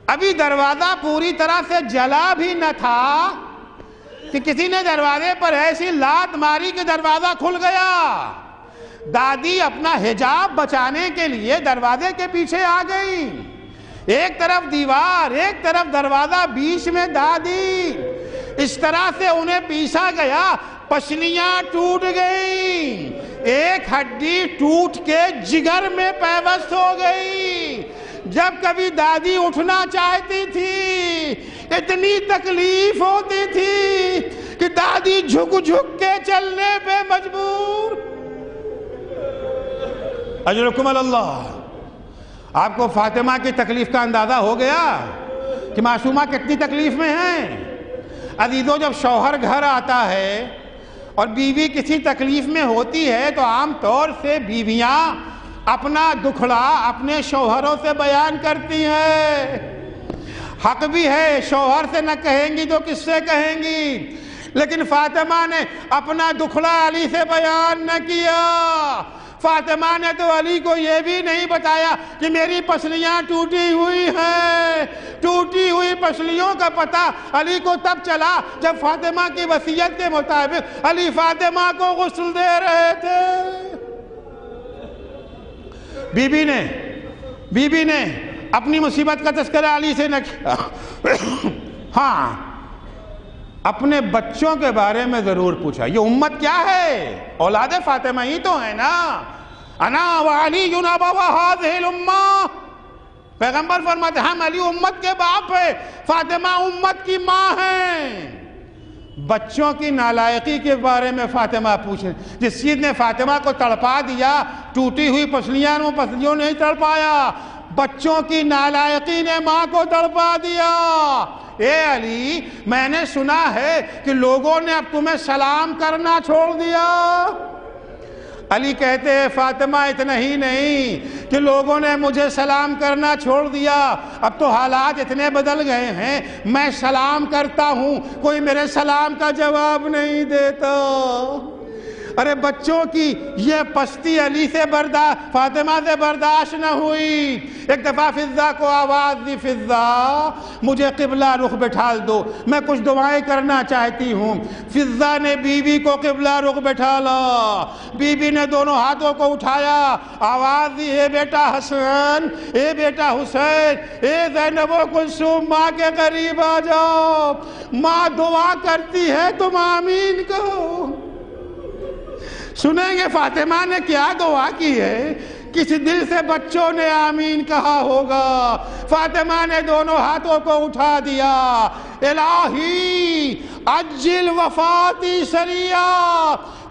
ابھی دروازہ پوری طرح سے جلا بھی نہ تھا کہ کسی نے دروازے پر ایسی لات ماری کہ دروازہ کھل گیا۔ دادی اپنا حجاب بچانے کے لیے دروازے کے پیچھے آ گئی، ایک طرف دیوار ایک طرف دروازہ، بیچ میں دادی، اس طرح سے انہیں پیسا گیا، پسلیاں ٹوٹ گئیں، ایک ہڈی ٹوٹ کے جگر میں پیوست ہو گئی۔ جب کبھی دادی اٹھنا چاہتی تھی اتنی تکلیف ہوتی تھی کہ دادی جھک جھک کے چلنے پہ مجبور۔ اجرکم اللہ۔ آپ کو فاطمہ کی تکلیف کا اندازہ ہو گیا کہ معصومہ کتنی تکلیف میں ہیں۔ عزیزو، جب شوہر گھر آتا ہے اور بیوی کسی تکلیف میں ہوتی ہے تو عام طور سے بیویاں اپنا دکھڑا اپنے شوہروں سے بیان کرتی ہیں۔ حق بھی ہے، شوہر سے نہ کہیں گی تو کس سے کہیں گی، لیکن فاطمہ نے اپنا دکھڑا علی سے بیان نہ کیا۔ فاطمہ نے تو علی کو یہ بھی نہیں بتایا کہ میری پسلیاں ٹوٹی ہوئی ہیں۔ ٹوٹی ہوئی پسلیوں کا پتہ علی کو تب چلا جب فاطمہ کی وصیت کے مطابق علی فاطمہ کو غسل دے رہے تھے۔ بی بی نے اپنی مصیبت کا تذکرہ علی سے نہ کیا، ہاں اپنے بچوں کے بارے میں ضرور پوچھا۔ یہ امت کیا ہے؟ اولاد فاطمہ ہی تو ہے نا۔ انا وعلی ابا هذه الامہ، پیغمبر فرماتے ہم علی امت کے باپ ہیں، فاطمہ امت کی ماں ہیں۔ بچوں کی نالائقی کے بارے میں فاطمہ پوچھیں، جس چیز نے فاطمہ کو تڑپا دیا، ٹوٹی ہوئی پسلیوں نے تڑپایا، بچوں کی نالائقی نے ماں کو تڑپا دیا۔ اے علی، میں نے سنا ہے کہ لوگوں نے اب تمہیں سلام کرنا چھوڑ دیا۔ علی کہتے ہیں فاطمہ اتنا ہی نہیں کہ لوگوں نے مجھے سلام کرنا چھوڑ دیا، اب تو حالات اتنے بدل گئے ہیں، میں سلام کرتا ہوں کوئی میرے سلام کا جواب نہیں دیتا۔ ارے بچوں کی یہ پستی علی سے فاطمہ سے برداشت نہ ہوئی۔ ایک دفعہ فضہ کو آواز دی، فضہ مجھے قبلہ رخ بٹھال دو، میں کچھ دعائیں کرنا چاہتی ہوں۔ فضہ نے بیوی کو قبلہ رخ بٹھالا، بیوی نے دونوں ہاتھوں کو اٹھایا، آواز دی، اے بیٹا حسن، اے بیٹا حسین، اے زینب و کلثوم، ماں کے قریب آ جاؤ، ماں دعا کرتی ہے تم آمین کہو۔ سنیں گے فاطمہ نے کیا دعا کی ہے، کس دل سے بچوں نے آمین کہا ہوگا۔ فاطمہ نے دونوں ہاتھوں کو اٹھا دیا، الہی عجل وفاتی سریع،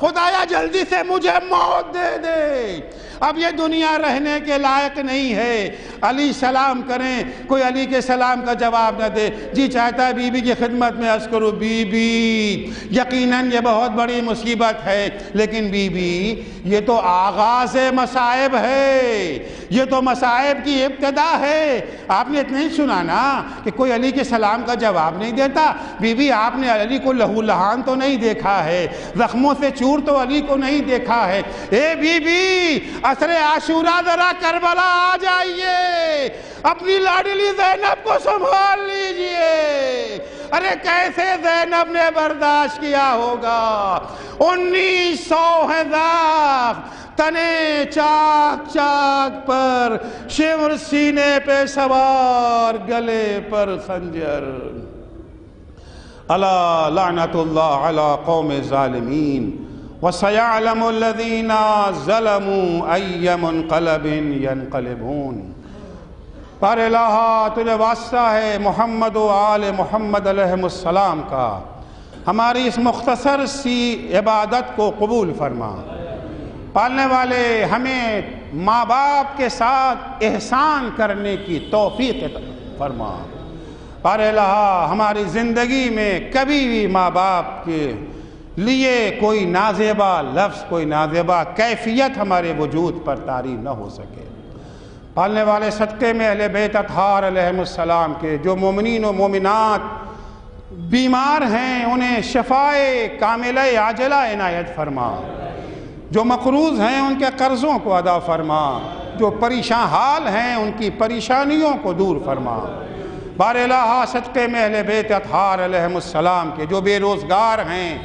خدایا جلدی سے مجھے موت دے دے، اب یہ دنیا رہنے کے لائق نہیں ہے، علی سلام کریں، کوئی علی کے سلام کا جواب نہ دے۔ جی چاہتا ہے بی بی کی خدمت میں عرض کروں، بی بی یقیناً یہ بہت بڑی مصیبت ہے، لیکن بی بی یہ تو آغاز مصائب ہے، یہ تو مصائب کی ابتدا ہے۔ آپ نے اتنا ہی سنا نا کہ کوئی علی کے سلام کا جواب نہیں دیتا۔ بی بی آپ نے علی کو لہو لہان تو نہیں دیکھا ہے، زخموں سے چور تو علی کو نہیں دیکھا ہے۔ اے بی بی عصر عاشورہ ذرا کربلا آ جائیے، اپنی لاڈلی زینب کو سنبھال لیجئے۔ ارے کیسے زینب نے برداشت کیا ہوگا؟ 1900 ہے زخم، تنے چاک چاک پر، شمر سینے پہ سوار، گلے پر خنجر۔ الا لعنت اللہ علی قوم ظالمین وسیعلم الذین ظلموا ای منقلب ینقلبون۔ پر الہ تجھے واسطہ ہے محمد و آل محمد علیہ السلام کا، ہماری اس مختصر سی عبادت کو قبول فرما۔ پالنے والے ہمیں ماں باپ کے ساتھ احسان کرنے کی توفیق فرما۔ پر الہ ہماری زندگی میں کبھی بھی ماں باپ کے لیے کوئی نازیبا لفظ، کوئی نازیبا کیفیت ہمارے وجود پر طاری نہ ہو سکے۔ پالنے والے صدقے میں اہل بیت اطہار علیہ السلام کے جو مومنین و مومنات بیمار ہیں انہیں شفائے کاملہ عاجلہ عنایت فرما، جو مقروض ہیں ان کے قرضوں کو ادا فرما، جو پریشان حال ہیں ان کی پریشانیوں کو دور فرما۔ بار الہ صدقے میں اہل بیت اطہار علیہ السلام کے جو بے روزگار ہیں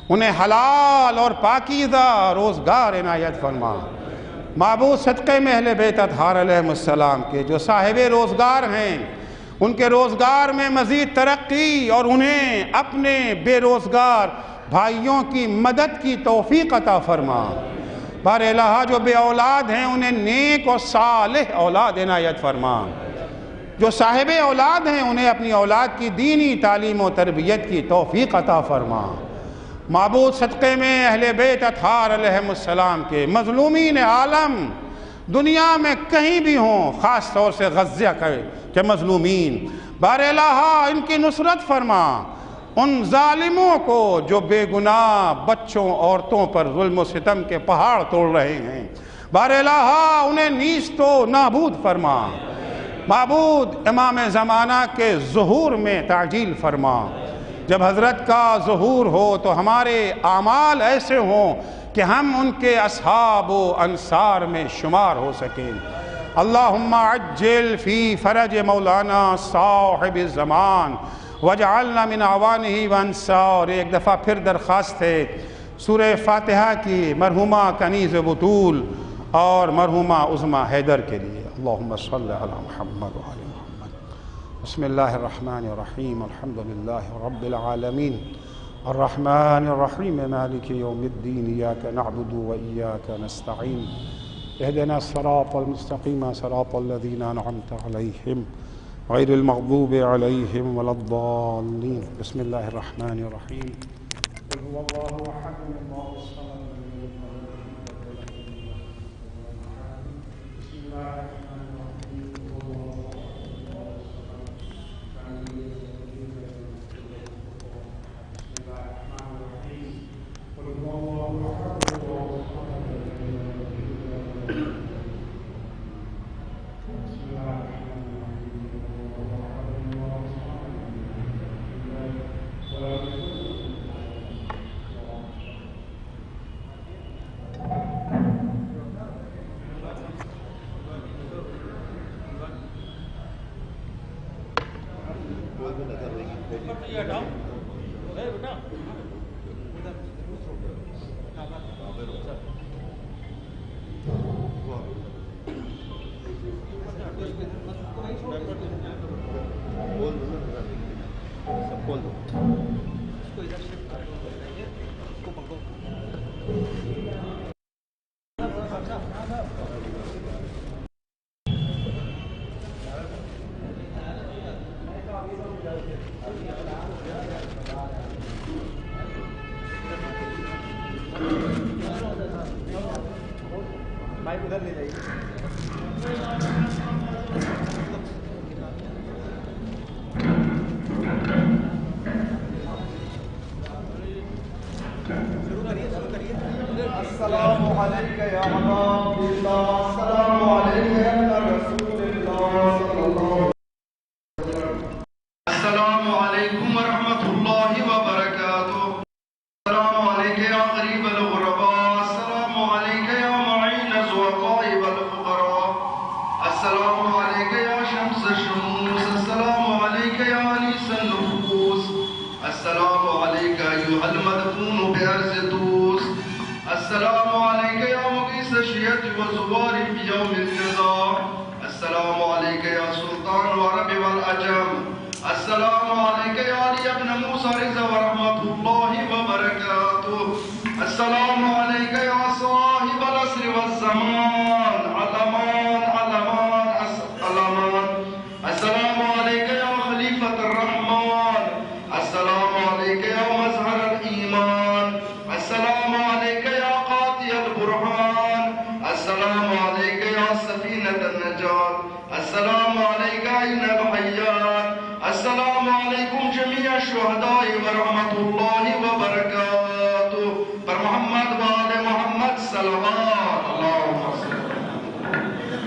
انہیں حلال اور پاکیزہ روزگار عنایت فرما۔ معبود صدقے میں اہل بیت اطہار علیہ السلام کے جو صاحب روزگار ہیں ان کے روزگار میں مزید ترقی اور انہیں اپنے بے روزگار بھائیوں کی مدد کی توفیق عطا فرما۔ بار الہ جو بے اولاد ہیں انہیں نیک اور صالح اولاد عنایت فرما۔ جو صاحب اولاد ہیں انہیں اپنی اولاد کی دینی تعلیم و تربیت کی توفیق عطا فرما۔ معبود صدقے میں اہل بیت اطہار علیہ السلام کے مظلومین عالم دنیا میں کہیں بھی ہوں، خاص طور سے غزہ کے مظلومین، بار الہ ان کی نصرت فرما۔ ان ظالموں کو جو بے گناہ بچوں عورتوں پر ظلم و ستم کے پہاڑ توڑ رہے ہیں، بار الہ انہیں نیست و نابود فرما۔ معبود امام زمانہ کے ظہور میں تعجیل فرما۔ جب حضرت کا ظہور ہو تو ہمارے اعمال ایسے ہوں کہ ہم ان کے اصحاب و انصار میں شمار ہو سکیں۔ اللہم عجل فی فرج مولانا صاحب الزمان وجعلنا من اعوانہ وانصار۔ ایک دفعہ پھر درخواست ہے سورہ فاتحہ کی مرحومہ کنیز بطول اور مرحومہ عظمیٰ حیدر کے لیے۔ اللہم صلی علی محمد وعلی محمد۔ بسم اللہ الرحمن الرحیم، الحمدللہ رب العالمین، الرحمن الرحیم، مالک یوم الدین، ایاک نعبد و ایاک نستعین، اہدنا الصراط المستقیم صراط الذین انعمت علیہم غیر المغضوب علیہم ولا الضالین۔ بسم اللہ الرحمن الرحیم، قل هو اللہ احد اللہ الصمد بسم اللہ مائک ادھر لے جائیے. السلام علیکم یا حبیب اللہ، السلام علیکم یا رسول اللہ صلی اللہ علیہ وسلم. السلام علیکم ورحمۃ اللہ وبرکاتہ. السلام علیکم یا غریب الغرباء، السلام علیکم یا معین الضعفاء والفقراء، السلام علیکم یا شمس الشموس، السلام علیکم یا انیس النفوس، السلام علیکم ایھا المدفون بارض طوس، السلام علیکم یا مغیث الشیعۃ والزوار فی یوم النزاع، السلام علیکم یا سلطان العرب والعجم، السلام علیکم یا علی ابن موسیٰ رضا ورحمۃ اللہ وبرکاتہ، السلام علیکم یا صاحب العصر والزمان، علمان علمان علمان، السلام علیکم یا خلیفۃ الرحمن، السلام علیکم یا مظہر الایمان، السلام علیکم یا قاطع البرہان، السلام علیکم یا سفینۃ النجات، السلام علیکم عین الحیات، السلام علیکم جمیع الشہداء ورحمۃ اللہ وبرکاتہ. پر محمد و آل محمد صلوات